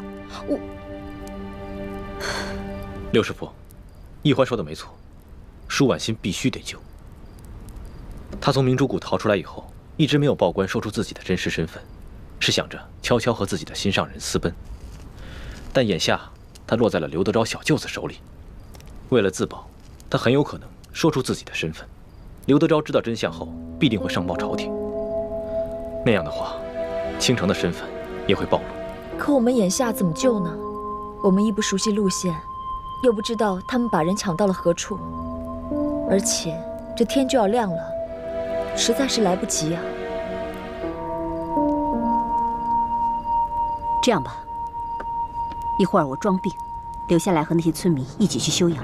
六师傅，易欢说的没错，舒婉心必须得救。他从明珠谷逃出来以后，一直没有报官，说出自己的真实身份，是想着悄悄和自己的心上人私奔。但眼下他落在了刘德昭小舅子手里，为了自保，他很有可能说出自己的身份。刘德昭知道真相后，必定会上报朝廷。那样的话，倾城的身份也会暴露。可我们眼下怎么救呢？我们亦不熟悉路线，又不知道他们把人抢到了何处，而且这天就要亮了，实在是来不及啊。这样吧，一会儿我装病，留下来和那些村民一起去休养。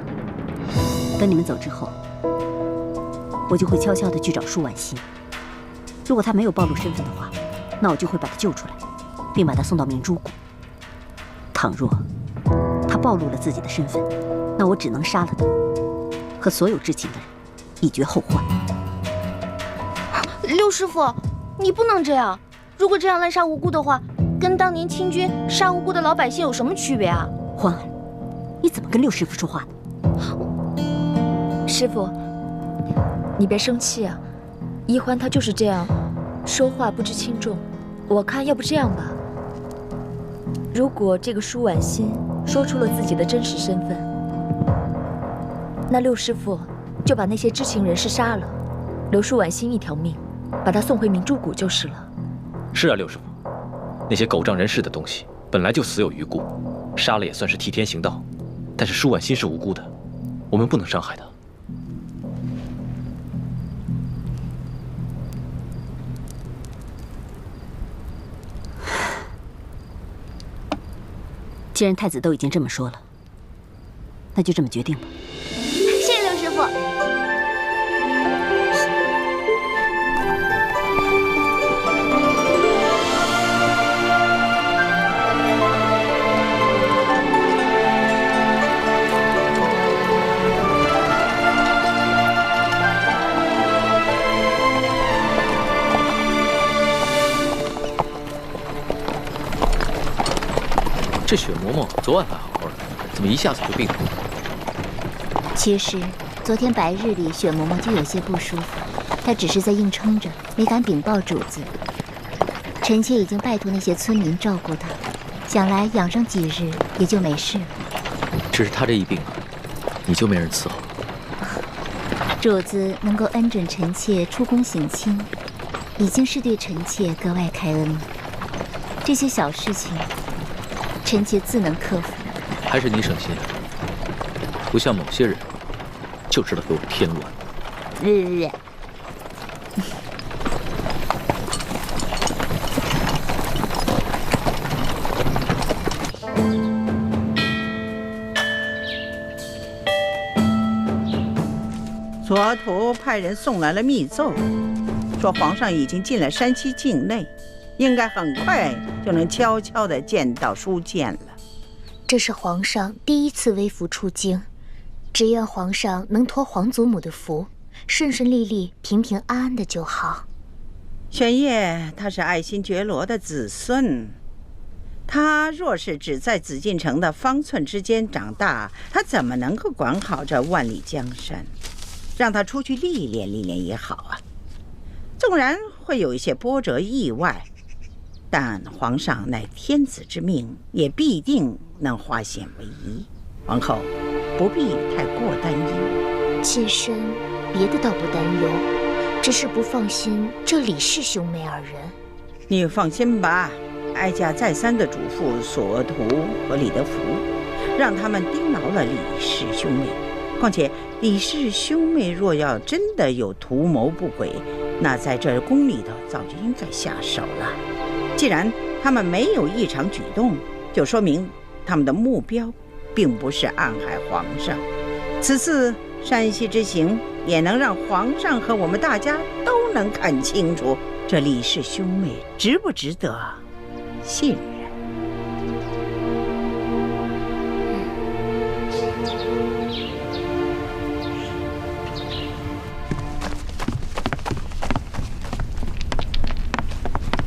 等你们走之后，我就会悄悄地去找舒婉心。如果他没有暴露身份的话，那我就会把他救出来，并把他送到明珠谷。倘若他暴露了自己的身份，那我只能杀了他，和所有知情的人以绝后患。六师傅，你不能这样。如果这样滥杀无辜的话，跟当年清军杀无辜的老百姓有什么区别啊？欢儿，你怎么跟六师傅说话呢？师傅，你别生气啊。一欢他就是这样，说话不知轻重。我看要不这样吧，如果这个舒婉心说出了自己的真实身份，那六师傅就把那些知情人士杀了，留舒婉心一条命，把她送回明珠谷就是了。是啊，六师傅，那些狗仗人势的东西本来就死有余辜，杀了也算是替天行道。但是舒婉心是无辜的，我们不能伤害她。既然太子都已经这么说了，那就这么决定吧。谢谢六师傅。这雪嬷嬷昨晚还好好的，怎么一下子就病了？其实昨天白日里，雪嬷嬷就有些不舒服，她只是在硬撑着，没敢禀报主子。臣妾已经拜托那些村民照顾她，想来养上几日也就没事了。只是她这一病啊，你就没人伺候。主子能够恩准臣妾出宫省亲，已经是对臣妾格外开恩了。这些小事情，臣妾自能克服。还是你省心，不像某些人，就知道给我添乱。左徒派人送来了密奏，说皇上已经进了山西境内，应该很快就能悄悄地见到书剑了。这是皇上第一次微服出京，只愿皇上能托皇祖母的福，顺顺利利、平平安安的就好。玄烨他是爱新觉罗的子孙，他若是只在紫禁城的方寸之间长大，他怎么能够管好这万里江山？让他出去历练历练也好啊。纵然会有一些波折意外，但皇上乃天子之命，也必定能化险为夷。皇后不必太过担忧。妾身别的倒不担忧，只是不放心这李氏兄妹二人。你放心吧，哀家再三的嘱咐索图和李德福，让他们盯牢了李氏兄妹。况且李氏兄妹若要真的有图谋不轨，那在这宫里头早就应该下手了。既然他们没有异常举动，就说明他们的目标并不是暗害皇上。此次山西之行也能让皇上和我们大家都能看清楚这李氏兄妹值不值得信任？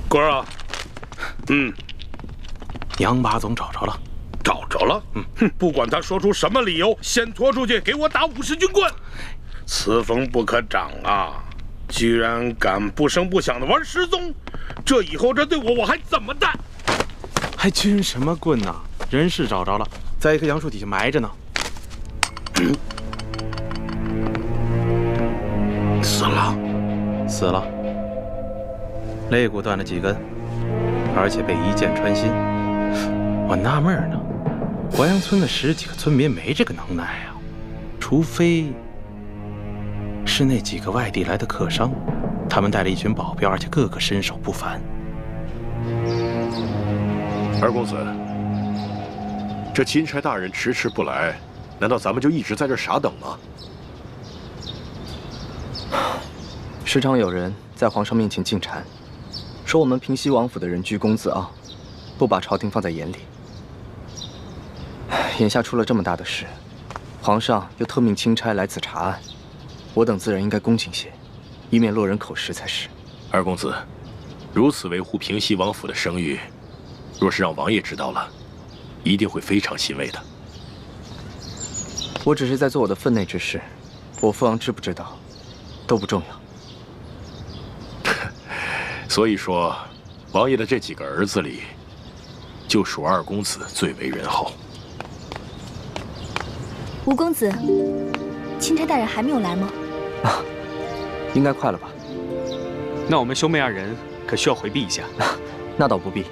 官儿啊，杨八总找着了，找着了。哼，不管他说出什么理由，先拖出去给我打50军棍。此风不可长啊！居然敢不声不响的玩失踪，这以后这对我还怎么办？还军什么棍呢？人是找着了，在一棵杨树底下埋着呢。死了，死了，肋骨断了几根，而且被一箭穿心。我纳闷呢，淮阳村的10几个村民没这个能耐啊，除非是那几个外地来的客商，他们带了一群保镖，而且个个身手不凡。二公子，这钦差大人迟迟不来，难道咱们就一直在这傻等吗？时常有人在皇上面前进谗，说我们平西王府的人居公自傲，不把朝廷放在眼里。眼下出了这么大的事，皇上又特命钦差来此查案，我等自然应该恭敬些，以免落人口实才是。二公子，如此维护平西王府的声誉，若是让王爷知道了，一定会非常欣慰的。我只是在做我的分内之事，我父王知不知道，都不重要。所以说，王爷的这几个儿子里，就属二公子最为仁厚。吴公子，钦差大人还没有来吗？应该快了吧？那我们兄妹二人可需要回避一下。那倒不必，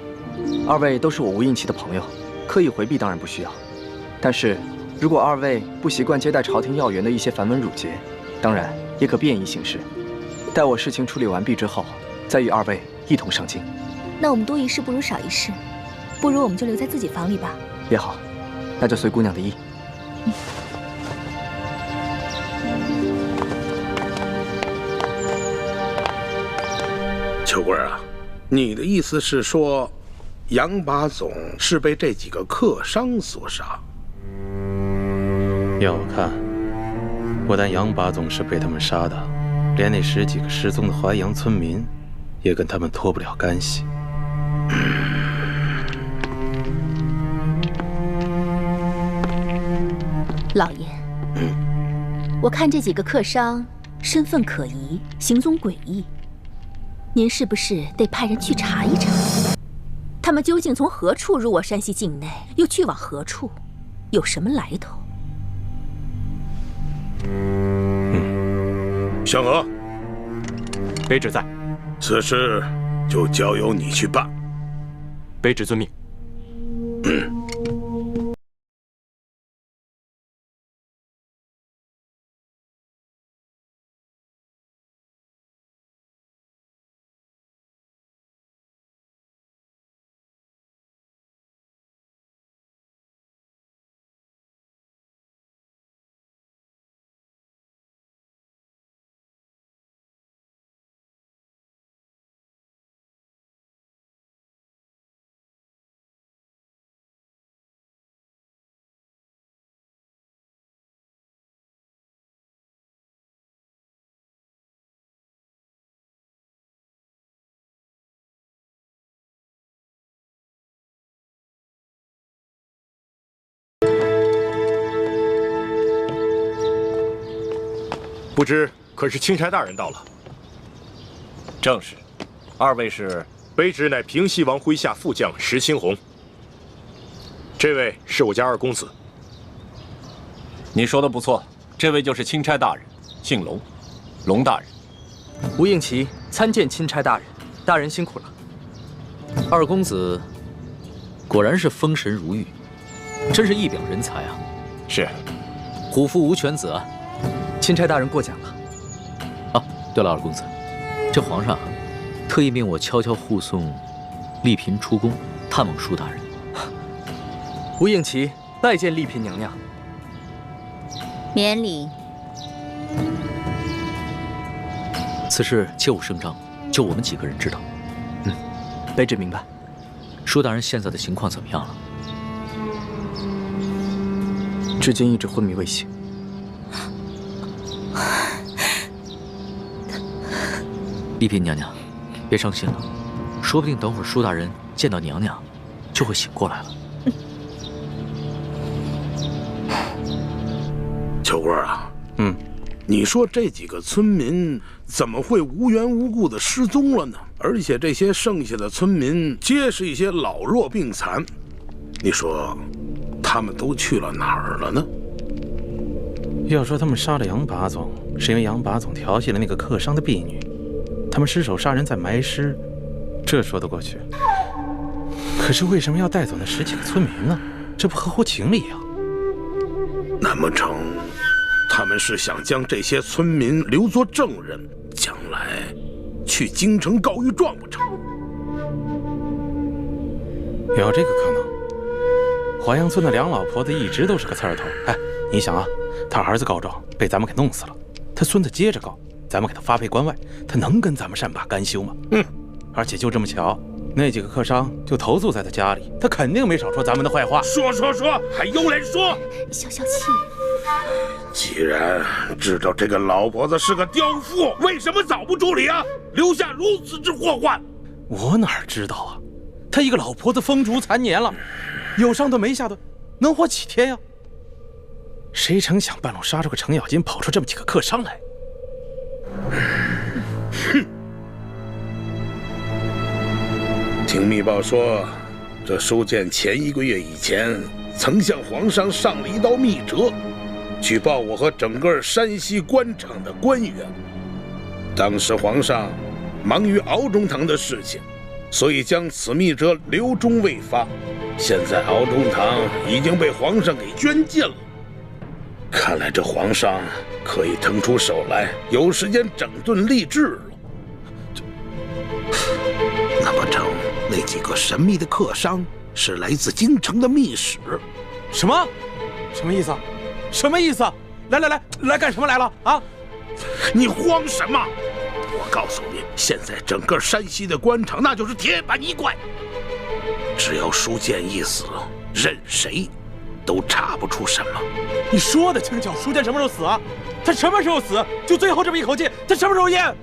二位都是我吴应期的朋友，刻意回避当然不需要。但是，如果二位不习惯接待朝廷要员的一些繁文缛节，当然也可便宜行事。待我事情处理完毕之后，再与二位一同上京。那我们多一事不如少一事，不如我们就留在自己房里吧。也好，那就随姑娘的意。秋贵啊，你的意思是说，杨八总是被这几个客商所杀？要我看，不但杨八总是被他们杀的，连那10几个失踪的淮阳村民，也跟他们脱不了干系。老爷，我看这几个客商身份可疑，行踪诡异，您是不是得派人去查一查？他们究竟从何处入我山西境内，又去往何处，有什么来头？香娥，卑职在，此事就交由你去办。卑职遵命。不知可是钦差大人到了？正是。二位是？卑职乃平西王麾下副将石青红。这位是我家二公子。你说的不错，这位就是钦差大人，姓龙，龙大人。吴应奇参见钦差大人，大人辛苦了。二公子果然是风神如玉，真是一表人才啊！是，虎父无犬子啊！钦差大人过奖了。啊，对了，二公子，这皇上特意命我悄悄护送丽嫔出宫探望舒大人。吴应奇拜见丽嫔娘娘。免礼。此事切勿声张，就我们几个人知道。卑职明白。舒大人现在的情况怎么样了？至今一直昏迷未醒。丽嫔娘娘，别伤心了，说不定等会儿舒大人见到娘娘，就会醒过来了。秋官啊，你说这几个村民怎么会无缘无故的失踪了呢？而且这些剩下的村民皆是一些老弱病残，你说他们都去了哪儿了呢？要说他们杀了杨把总，是因为杨把总调戏了那个客商的婢女，他们失手杀人再埋尸，这说得过去。可是为什么要带走那10几个村民呢？这不合乎情理啊！难不成他们是想将这些村民留作证人，将来去京城告御状不成？有这个可能。华阳村的梁老婆子一直都是个刺儿头。哎，你想啊，他儿子告状被咱们给弄死了，他孙子接着告，咱们给他发配关外，他能跟咱们善罢甘休吗？而且就这么巧，那几个客商就投宿在他家里，他肯定没少说咱们的坏话。说，还有脸说？消消气。既然知道这个老婆子是个刁妇，为什么早不处理啊？留下如此之祸患？我哪知道啊？他一个老婆子风烛残年了，有上顿没下顿，能活几天呀？谁成想半路杀出个程咬金，跑出这么几个客商来。听密报说，这书建前1个月以前曾向皇上上了一道密折，举报我和整个山西官场的官员。当时皇上忙于敖中堂的事情，所以将此密折留中未发。现在敖中堂已经被皇上给捐尽了，看来这皇上可以腾出手来，有时间整顿吏治了。难不成那几个神秘的客商是来自京城的密使？什么？什么意思啊？什么意思啊？来干什么来了啊？你慌什么？我告诉你，现在整个山西的官场那就是铁板一块，只要书建一死，任谁都查不出什么。你说的轻巧，书建什么时候死啊？他什么时候死？就最后这么一口气，他什么时候咽？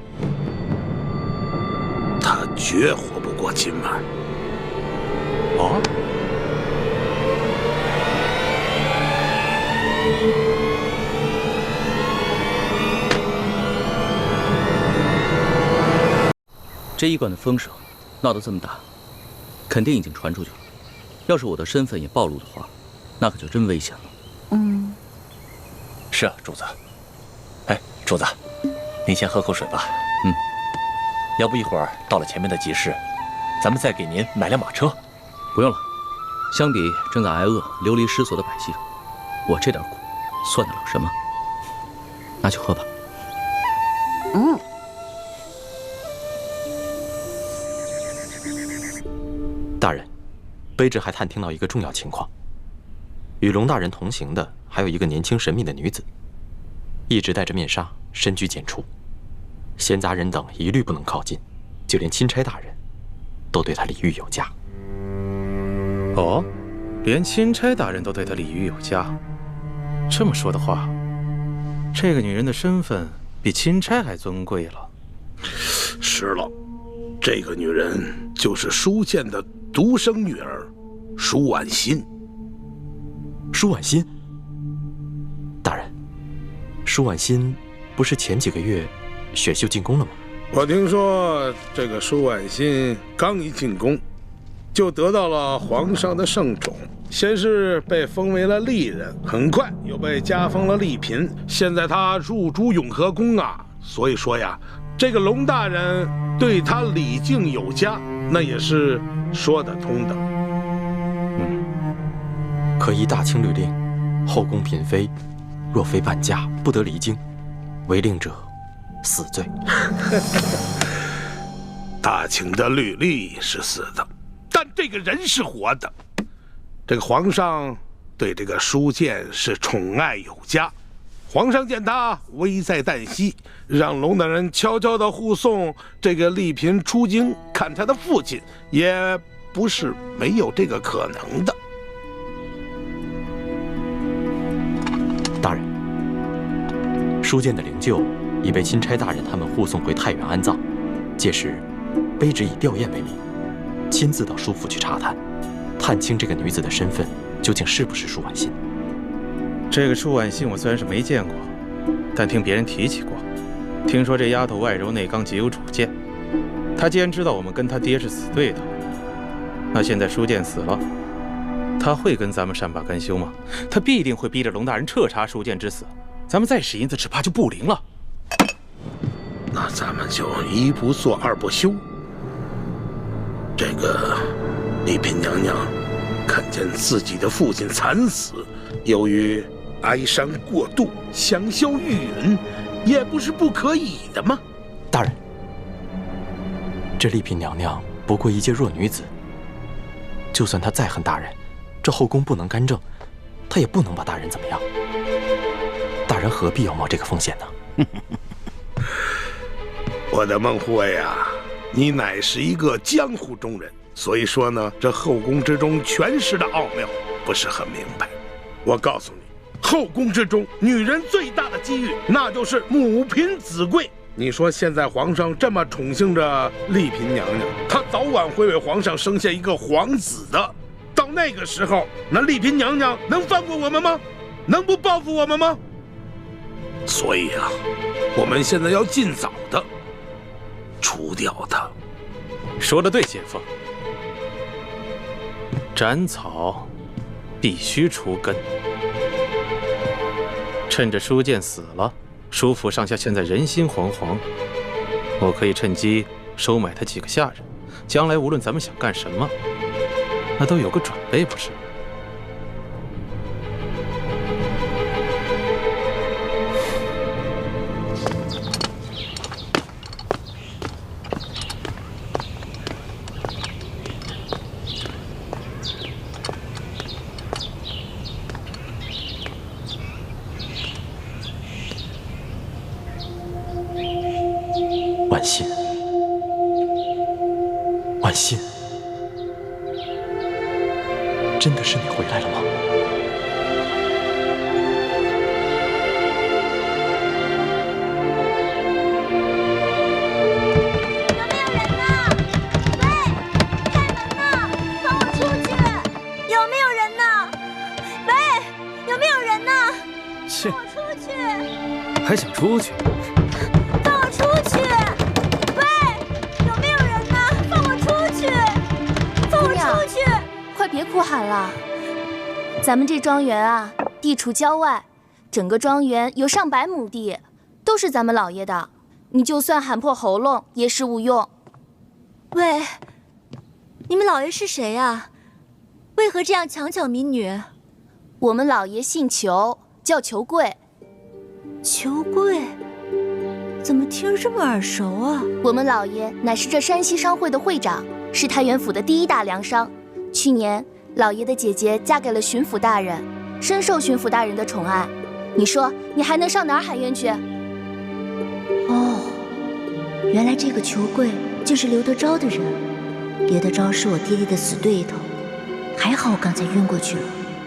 他绝活不过今晚。哦。这医馆的风声闹得这么大，肯定已经传出去了。要是我的身份也暴露的话，那可就真危险了。是啊，主子。哎，主子，您先喝口水吧。要不一会儿到了前面的集市，咱们再给您买辆马车。不用了，相比正在挨饿、流离失所的百姓，我这点苦算得了什么？拿去喝吧。大人，卑职还探听到一个重要情况：与龙大人同行的还有一个年轻神秘的女子，一直戴着面纱，深居简出，闲杂人等一律不能靠近，就连钦差大人都对她礼遇有加。哦，连钦差大人都对她礼遇有加。这么说的话，这个女人的身份比钦差还尊贵了。是了，这个女人就是书建的独生女儿舒婉心。舒婉心？大人，舒婉心不是前几个月选秀进宫了吗？我听说这个舒婉心刚一进宫，就得到了皇上的圣宠，先是被封为了丽人，很快又被加封了丽嫔，现在她入主永和宫啊。所以说呀，这个龙大人对她礼敬有加，那也是说得通的。可依大清律令，后宫嫔妃若非伴驾，不得离京，违令者死罪。大清的律例是死的，但这个人是活的。这个皇上对这个舒建是宠爱有加，皇上见他危在旦夕，让龙大人悄悄地护送这个丽嫔出京看他的父亲，也不是没有这个可能的。大人，书剑的灵柩已被钦差大人他们护送回太原安葬，届时，卑职以吊唁为名，亲自到书府去查探，探清这个女子的身份究竟是不是舒婉心。这个舒婉心我虽然是没见过，但听别人提起过。听说这丫头外柔内刚，极有主见。她既然知道我们跟她爹是死对头，那现在舒剑死了，她会跟咱们善罢甘休吗？她必定会逼着龙大人彻查舒剑之死，咱们再使银子，只怕就不灵了。那咱们就一不做二不休。这个丽嫔娘娘看见自己的父亲惨死，由于哀伤过度，香消玉殒，也不是不可以的嘛。大人，这丽嫔娘娘不过一介弱女子，就算她再恨大人，这后宫不能干政，她也不能把大人怎么样。大人何必要冒这个风险呢？我的孟护卫啊，你乃是一个江湖中人，所以说呢，这后宫之中权势的奥妙不是很明白。我告诉你，后宫之中女人最大的机遇，那就是母凭子贵。你说现在皇上这么宠幸着丽嫔娘娘，她早晚会为皇上生下一个皇子的。到那个时候，那丽嫔娘娘能放过我们吗？能不报复我们吗？所以啊，我们现在要尽早的除掉她。说得对，先锋。斩草必须除根。趁着舒剑死了，舒府上下现在人心惶惶，我可以趁机收买他几个下人，将来无论咱们想干什么，那都有个准备，不是？婉心，婉心，真的是你回来了吗？有没有人呢？喂，有没有人呢？切，放我出去！还想出去？放我出去！喂，有没有人呢？放我出去！放我出去！快别哭喊了，咱们这庄园啊，地处郊外，整个庄园有上百亩地，都是咱们老爷的。你就算喊破喉咙也是无用。喂，你们老爷是谁啊？为何这样强抢民女？我们老爷姓裘，叫裘贵。裘贵？怎么听着这么耳熟啊？我们老爷乃是这山西商会的会长，是太原府的第一大粮商。去年，老爷的姐姐嫁给了巡抚大人，深受巡抚大人的宠爱。你说，你还能上哪儿喊冤去？哦，原来这个裘贵就是刘德昭的人。刘德昭是我爹爹的死对头，还好我刚才晕过去了，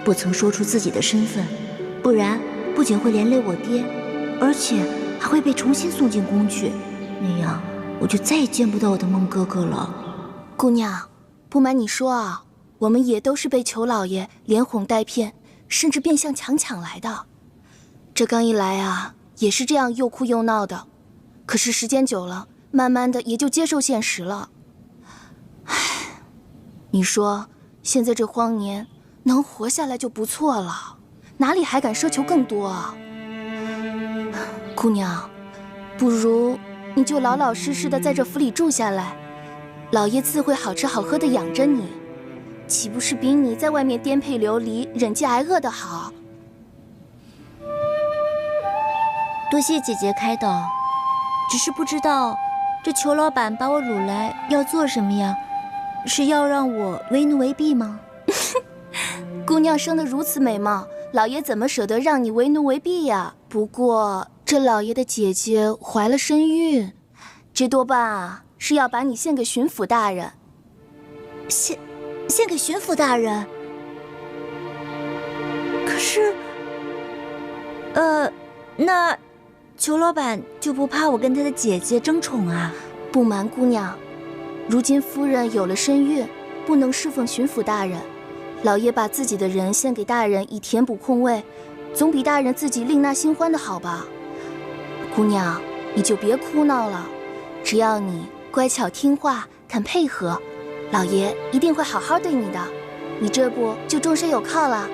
不曾说出自己的身份，不然不仅会连累我爹，而且还会被重新送进宫去，那样我就再也见不到我的孟哥哥了。姑娘，不瞒你说啊，我们也都是被裘老爷连哄带骗，甚至变相强抢来的。这刚一来啊，也是这样又哭又闹的，可是时间久了，慢慢的也就接受现实了。唉，你说现在这荒年，能活下来就不错了，哪里还敢奢求更多啊？姑娘，不如你就老老实实的在这府里住下来，老爷自会好吃好喝的养着你，岂不是比你在外面颠沛流离、忍饥挨饿的好？多谢姐姐开导，只是不知道这裘老板把我掳来要做什么呀？是要让我为奴为婢吗？姑娘生得如此美貌，老爷怎么舍得让你为奴为婢呀？不过这老爷的姐姐怀了身孕，这多半啊是要把你献给巡抚大人。献给巡抚大人？可是，那裘老板就不怕我跟他的姐姐争宠啊？不瞒姑娘，如今夫人有了身孕，不能侍奉巡抚大人。老爷把自己的人献给大人以填补空位，总比大人自己另纳新欢的好吧？姑娘，你就别哭闹了，只要你乖巧听话，肯配合，老爷一定会好好对你的。你这不就终身有靠了？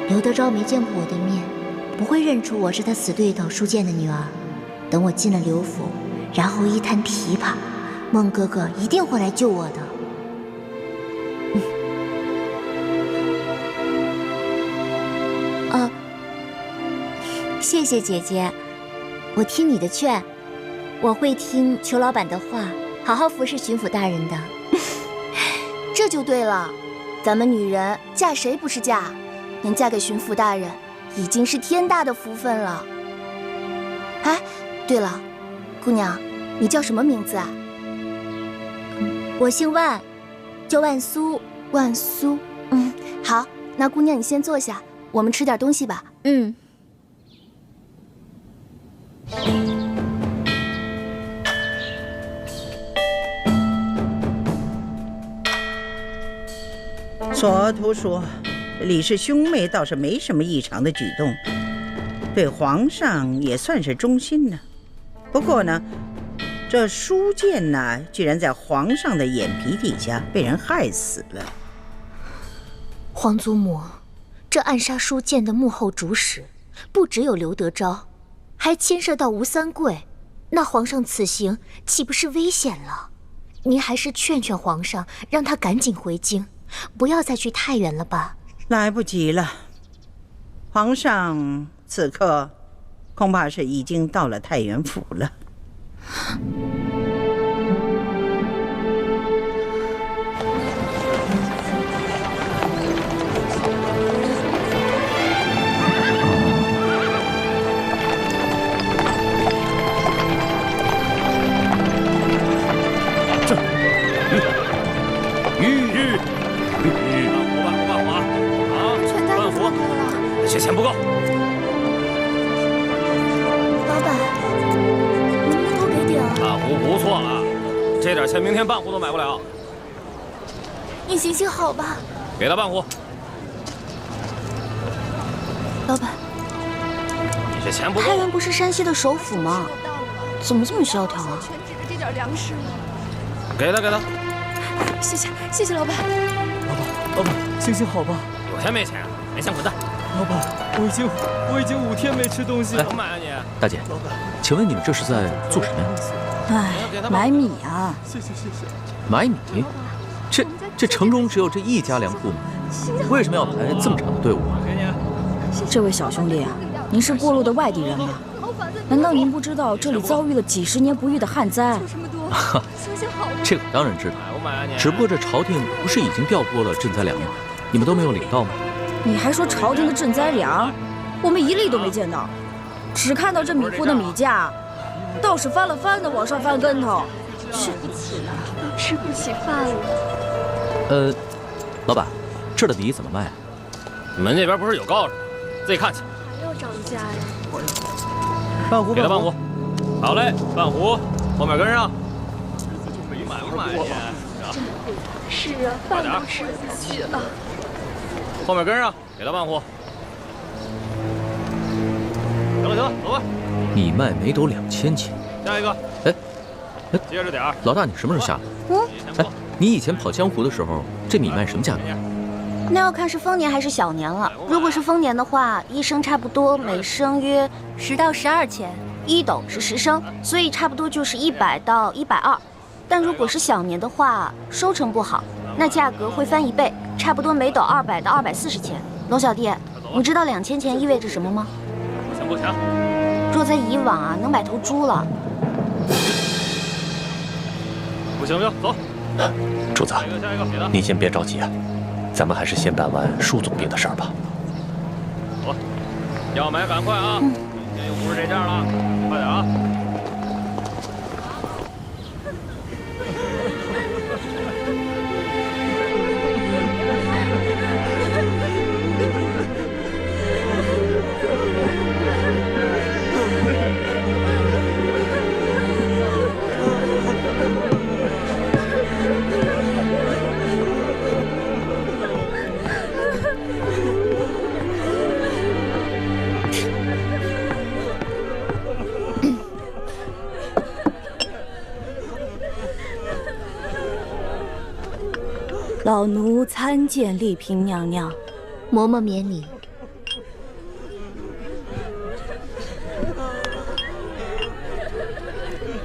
刘德昭没见过我的面，不会认出我是他死对头舒剑的女儿。等我进了刘府，然后一弹琵琶，孟哥哥一定会来救我的。谢谢姐姐，我听你的劝，我会听裘老板的话，好好服侍巡抚大人的。这就对了，咱们女人嫁谁不是嫁？能嫁给巡抚大人，已经是天大的福分了。哎，对了，姑娘，你叫什么名字啊？我姓万，叫万苏。万苏，好，那姑娘你先坐下，我们吃点东西吧。索图说，李氏兄妹倒是没什么异常的举动，对皇上也算是忠心呢。不过呢，这舒剑呢，居然在皇上的眼皮底下被人害死了。皇祖母，这暗杀舒剑的幕后主使，不只有刘德昭，还牵涉到吴三桂。那皇上此行岂不是危险了？您还是劝劝皇上，让他赶紧回京，不要再去太原了吧。来不及了，皇上此刻恐怕是已经到了太原府了。这钱不够。老板，能不能多给点啊？半壶不错了，这点钱明天半壶都买不了。你行行好吧。给他半壶。老板，你这钱不够。太原不是山西的首府吗？怎么这么萧条啊？全指着这点粮食了。给他，给他。谢谢，谢谢老板。老板，行行好吧。有钱没钱？没钱滚蛋。老板，我已经5天没吃东西了。怎么买啊你？大姐，请问你们这是在做什么呀？买米啊！谢谢。买米？这城中只有这一家粮铺吗？为什么要排这么长的队伍啊？这位小兄弟啊，您是过路的外地人吗？难道您不知道这里遭遇了几10年不遇的旱灾？这个我当然知道，只不过这朝廷不是已经调拨了赈灾粮吗？你们都没有领到吗？你还说朝廷的赈灾粮，我们一粒都没见到，只看到这米铺的米价，倒是翻了翻的往上翻跟头。吃不起饭了。老板，这儿的米怎么卖啊？你们那边不是有告示吗？自己看去。还要涨价呀？半壶，给他半壶。好嘞，半壶，后面跟上。买不买你？是啊，饭都吃不下去了。后面跟上，给他半壶。行了，走吧。米卖每斗2000钱。下一个。接着点儿。老大，你什么时候下来？你以前跑江湖的时候，这米卖什么价格？那要看是丰年还是小年了。如果是丰年的话，1升差不多每升约10到12钱，1斗是10升，所以差不多就是100到120。但如果是小年的话，收成不好，那价格会翻1倍，差不多每斗200到240钱。龙小弟，你知道2000钱意味着什么吗？不强。若在以往啊，能买头猪了。不行，走。主子，你先别着急啊，咱们还是先办完舒总兵的事儿吧。走，要买赶快啊！今天又不是这价了，快点啊！老奴参见丽嫔娘娘。嬷嬷免礼。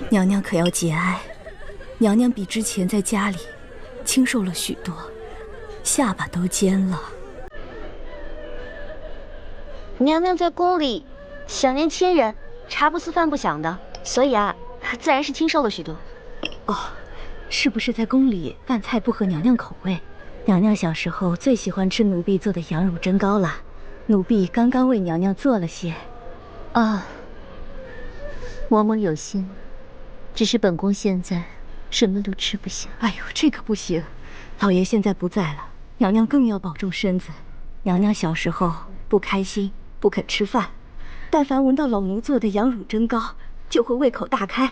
娘娘可要节哀，娘娘比之前在家里清瘦了许多，下巴都尖了。娘娘在宫里享年千人，茶不思饭不想的，所以啊，自然是清瘦了许多。哦，是不是在宫里饭菜不合娘娘口味？娘娘小时候最喜欢吃奴婢做的羊乳蒸糕了，奴婢刚刚为娘娘做了些。啊，嬷嬷有心，只是本宫现在什么都吃不下。哎呦，这可不行，老爷现在不在了，娘娘更要保重身子。娘娘小时候不开心，不肯吃饭，但凡闻到老奴做的羊乳蒸糕，就会胃口大开。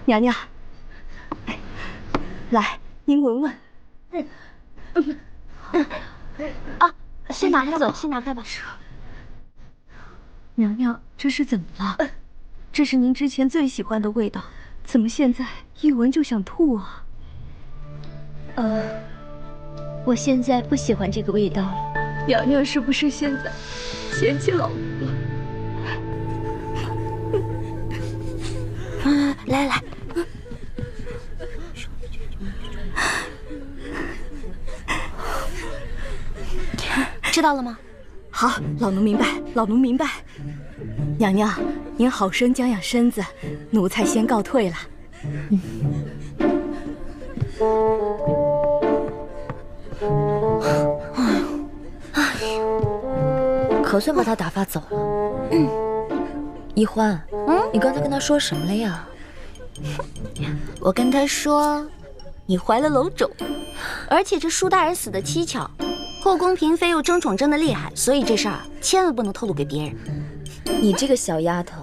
娘娘，来，您闻闻。啊，先拿开吧，先拿开吧。娘娘，这是怎么了？这是您之前最喜欢的味道，怎么现在一闻就想吐啊？我现在不喜欢这个味道了。娘娘是不是现在嫌弃老奴了？来来。知道了吗？好，老奴明白，老奴明白。娘娘，您好生将养身子，奴才先告退了。可算把他打发走了。一欢，你刚才跟他说什么了呀？我跟他说，你怀了楼种，而且这舒大人死的蹊跷，后宫嫔妃又争宠争得厉害，所以这事儿千万不能透露给别人。你这个小丫头，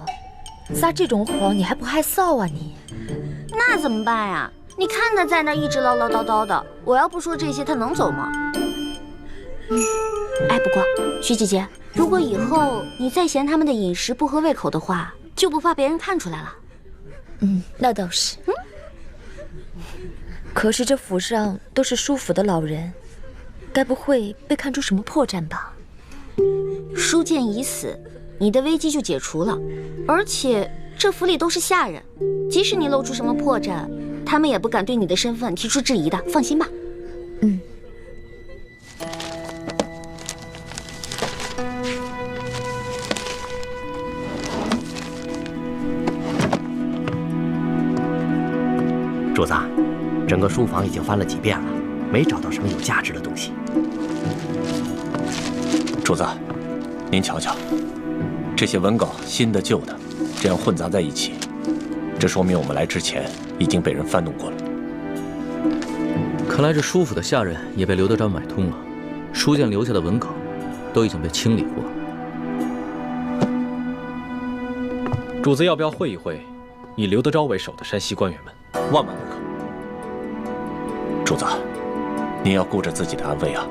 撒这种谎你还不害臊啊你？那怎么办呀？你看他在那一直唠唠叨叨的，我要不说这些，他能走吗？哎，不过徐姐姐，如果以后你再嫌他们的饮食不合胃口的话，就不怕别人看出来了。那倒是。可是这府上都是舒府的老人，该不会被看出什么破绽吧？舒建已死，你的危机就解除了。而且这府里都是下人，即使你露出什么破绽，他们也不敢对你的身份提出质疑的，放心吧。主子，整个书房已经翻了几遍了，没找到什么有价值的东西。主子，您瞧瞧，这些文稿，新的旧的，这样混杂在一起，这说明我们来之前已经被人翻弄过了。看来这舒府的下人也被刘德昭买通了，书建留下的文稿都已经被清理过了。主子要不要会一会以刘德昭为首的山西官员们？万万不可！主子，您要顾着自己的安危啊！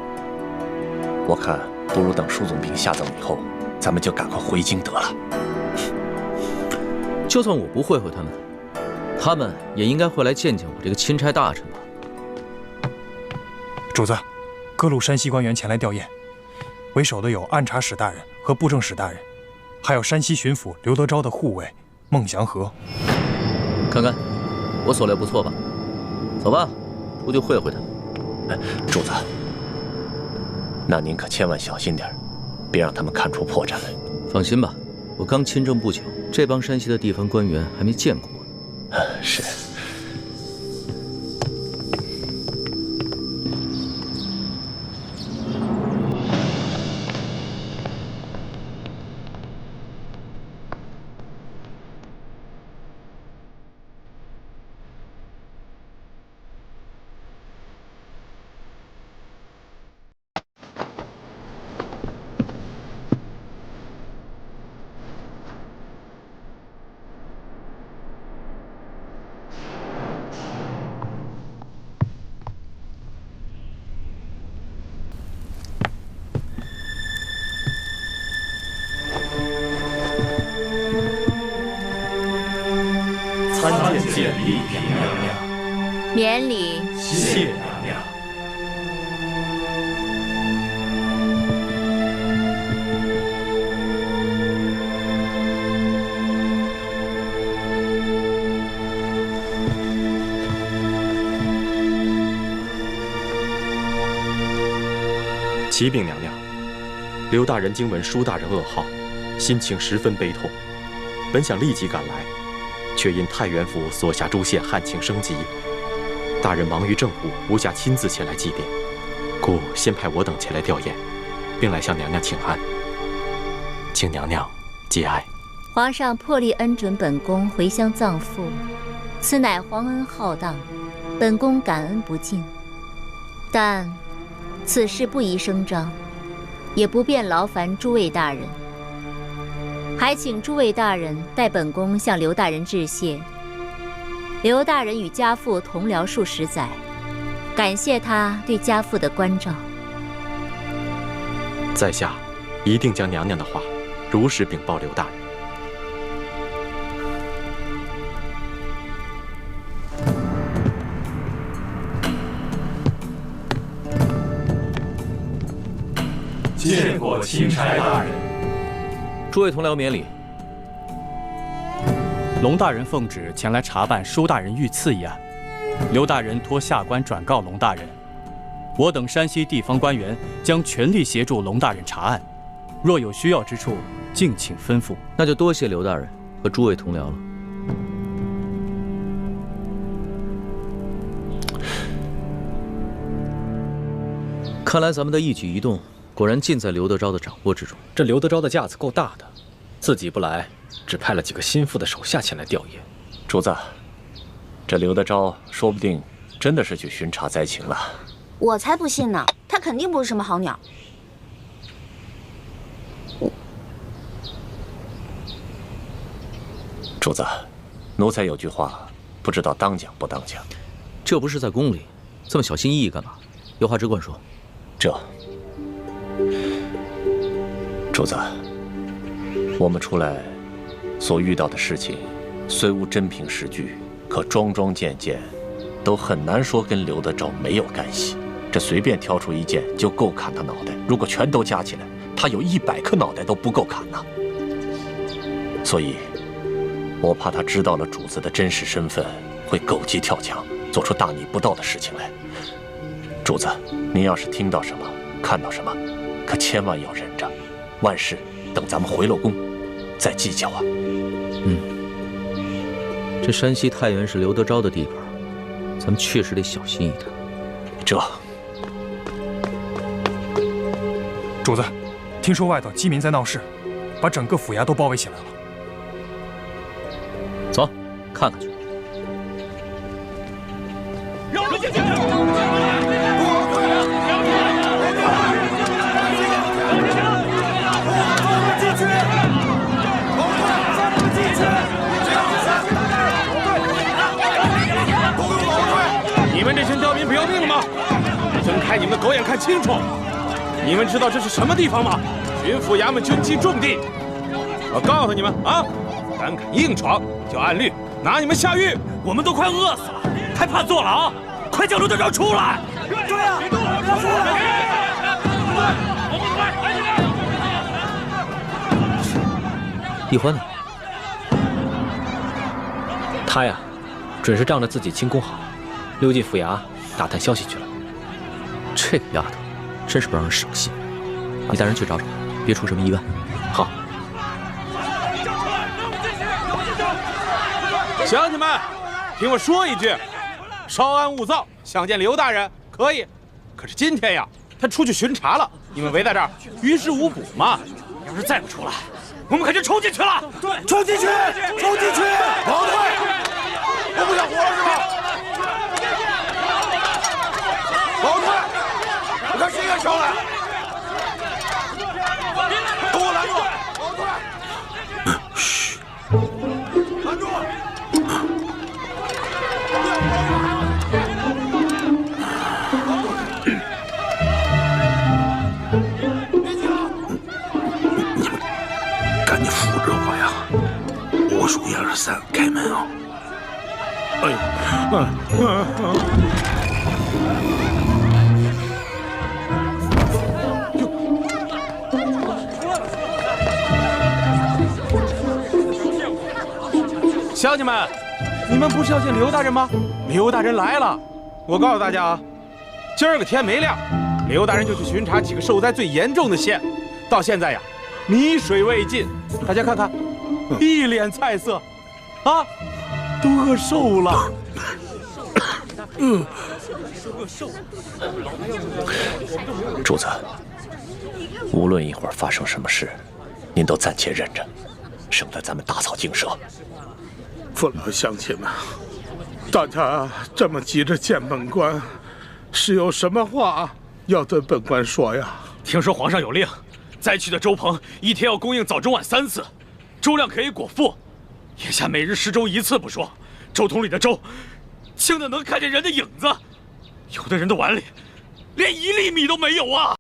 我看不如等舒总兵下葬以后，咱们就赶快回京得了。就算我不会他们，他们也应该会来见见我这个钦差大臣吧。主子，各路山西官员前来吊唁，为首的有按察使大人和布政使大人，还有山西巡抚刘德昭的护卫孟祥和。看看，我所料不错吧？走吧，出去会会他们。主子，那您可千万小心点，别让他们看出破绽来。放心吧，我刚亲政不久，这帮山西的地方官员还没见过我。是。见丽嫔娘娘。免礼。谢娘娘。启禀娘娘，刘大人经闻舒大人噩耗，心情十分悲痛，本想立即赶来，却因太原府所辖诸县旱情升级，大人忙于政务，无暇亲自前来祭奠，故先派我等前来吊唁，并来向娘娘请安，请娘娘节哀。皇上破例恩准本宫回乡葬父，此乃皇恩浩荡，本宫感恩不尽。但此事不宜声张，也不便劳烦诸位大人，还请诸位大人代本宫向刘大人致谢。刘大人与家父同僚数十载，感谢他对家父的关照。在下一定将娘娘的话如实禀报刘大人。见过钦差大人。诸位同僚免礼。龙大人奉旨前来查办舒大人遇刺一案，刘大人托下官转告龙大人，我等山西地方官员将全力协助龙大人查案，若有需要之处，敬请吩咐。那就多谢刘大人和诸位同僚了。看来咱们的一举一动果然尽在刘德昭的掌握之中。这刘德昭的架子够大的，自己不来，只派了几个心腹的手下前来吊唁。主子，这刘德昭说不定真的是去巡查灾情了。我才不信呢，他肯定不是什么好鸟。主子，奴才有句话，不知道当讲不当讲。这不是在宫里，这么小心翼翼干嘛？有话只管说。主子，我们出来所遇到的事情，虽无真凭实据，可桩桩件件都很难说跟刘德昭没有干系。这随便挑出一件就够砍他脑袋，如果全都加起来，他有100颗脑袋都不够砍呐。所以，我怕他知道了主子的真实身份，会狗急跳墙，做出大逆不道的事情来。主子，您要是听到什么，看到什么，可千万要忍着，万事等咱们回了宫再计较啊。这山西太原是刘德昭的地盘，咱们确实得小心一点。主子，听说外头饥民在闹事，把整个府衙都包围起来了。走，看看去。你们这群刁民不要命了吗？睁开你们的狗眼看清楚！你们知道这是什么地方吗？巡抚衙门军机重地。我告诉你们啊，胆敢硬闯，就按律拿你们下狱。我们都快饿死了，还怕坐牢？快叫刘德昭出来！对呀，出来！易欢呢？他呀，准是仗着自己轻功好，溜进府衙打探消息去了。这个丫头，真是不让人省心。你带人去找找，别出什么意外。好。乡亲们，听我说一句，稍安勿躁。想见刘大人可以，可是今天呀，他出去巡查了，你们围在这儿，于事无补嘛。要是再不出来，我们可就冲进去了！对，冲进去，冲进去！保退！我不想活了是吧？保退！我看谁敢上来！给我拦住！保退！嘘！拦住！你们赶紧扶着我呀！我数1、2、3，开门啊！乡亲们，你们不是要见刘大人吗？刘大人来了！我告诉大家啊，今儿个天没亮，刘大人就去巡查几个受灾最严重的县，到现在呀，米水未进，大家看看，一脸菜色，啊，都饿瘦了。主子，无论一会儿发生什么事，您都暂且忍着，省得咱们打草惊蛇。父老乡亲们，大家这么急着见本官，是有什么话要对本官说呀？听说皇上有令，灾区的粥棚一天要供应早中晚3次，粥量可以果腹。眼下每日施粥1次不说，粥桶里的粥清的能看见人的影子，有的人的碗里连1粒米都没有啊！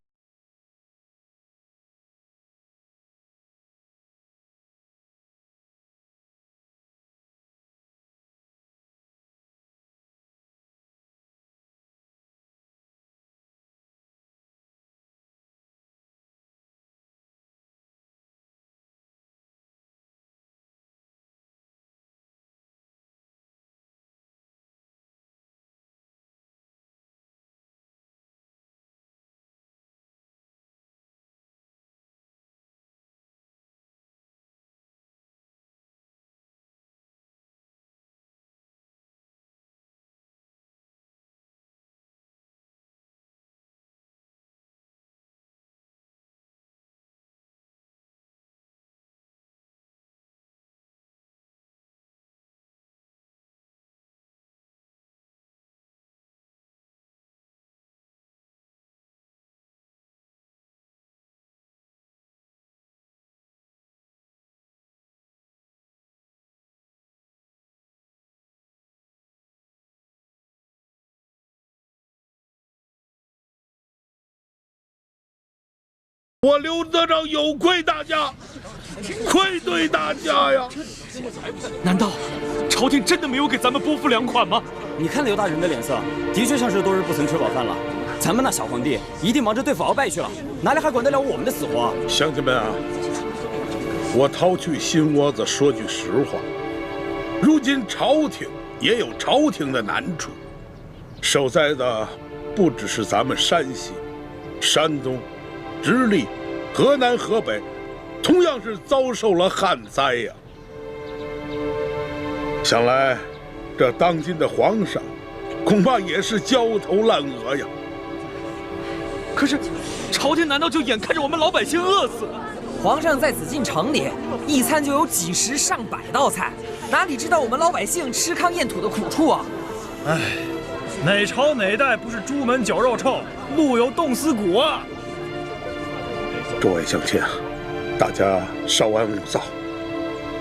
我刘德昭有愧大家，愧对大家呀！难道朝廷真的没有给咱们拨付粮款吗？你看刘大人的脸色，的确像是多日不曾吃饱饭了。咱们那小皇帝一定忙着对付鳌拜去了，哪里还管得了我们的死活？乡亲们啊，我掏去心窝子说句实话，如今朝廷也有朝廷的难处，受灾的不只是咱们山西、山东、直隶、河南、河北，同样是遭受了旱灾呀。想来，这当今的皇上，恐怕也是焦头烂额呀。可是，朝廷难道就眼看着我们老百姓饿死？皇上在紫禁城里，一餐就有几十上百道菜，哪里知道我们老百姓吃糠咽土的苦处啊！哎，哪朝哪代不是朱门绞肉臭，路有冻死骨啊！诸位乡亲啊，大家稍安勿躁。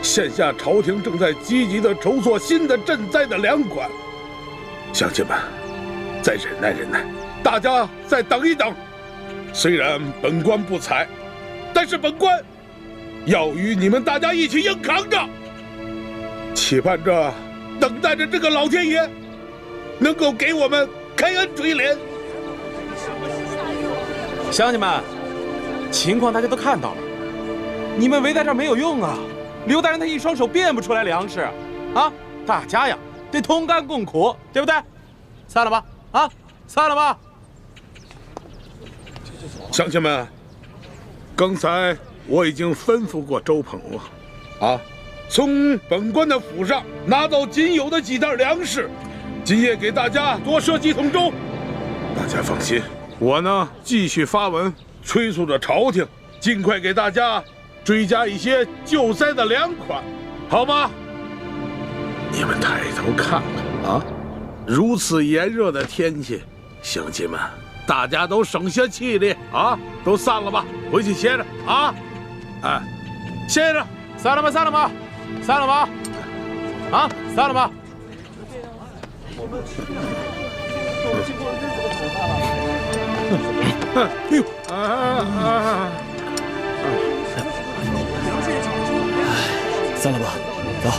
现下朝廷正在积极地筹措新的赈灾的粮款，乡亲们，再忍耐忍耐，大家再等一等。虽然本官不才，但是本官要与你们大家一起硬扛着，期盼着，等待着这个老天爷能够给我们开恩垂怜。乡亲们，情况大家都看到了，你们围在这儿没有用啊！刘大人他一双手变不出来粮食，啊，大家呀得同甘共苦，对不对？散了吧，啊，散了吧。乡亲们，刚才我已经吩咐过周鹏了，啊，从本官的府上拿到仅有的几袋粮食，今夜给大家多赊几桶粥。大家放心，我呢继续发文催促着朝廷，尽快给大家追加一些救灾的粮款，好吗？你们抬头看看啊，如此炎热的天气，乡亲们，大家都省下气力啊，都散了吧，回去歇着啊！哎，歇着，散了吧，散了吧，散了吧，啊，散了吧。哎呦散了吧，走。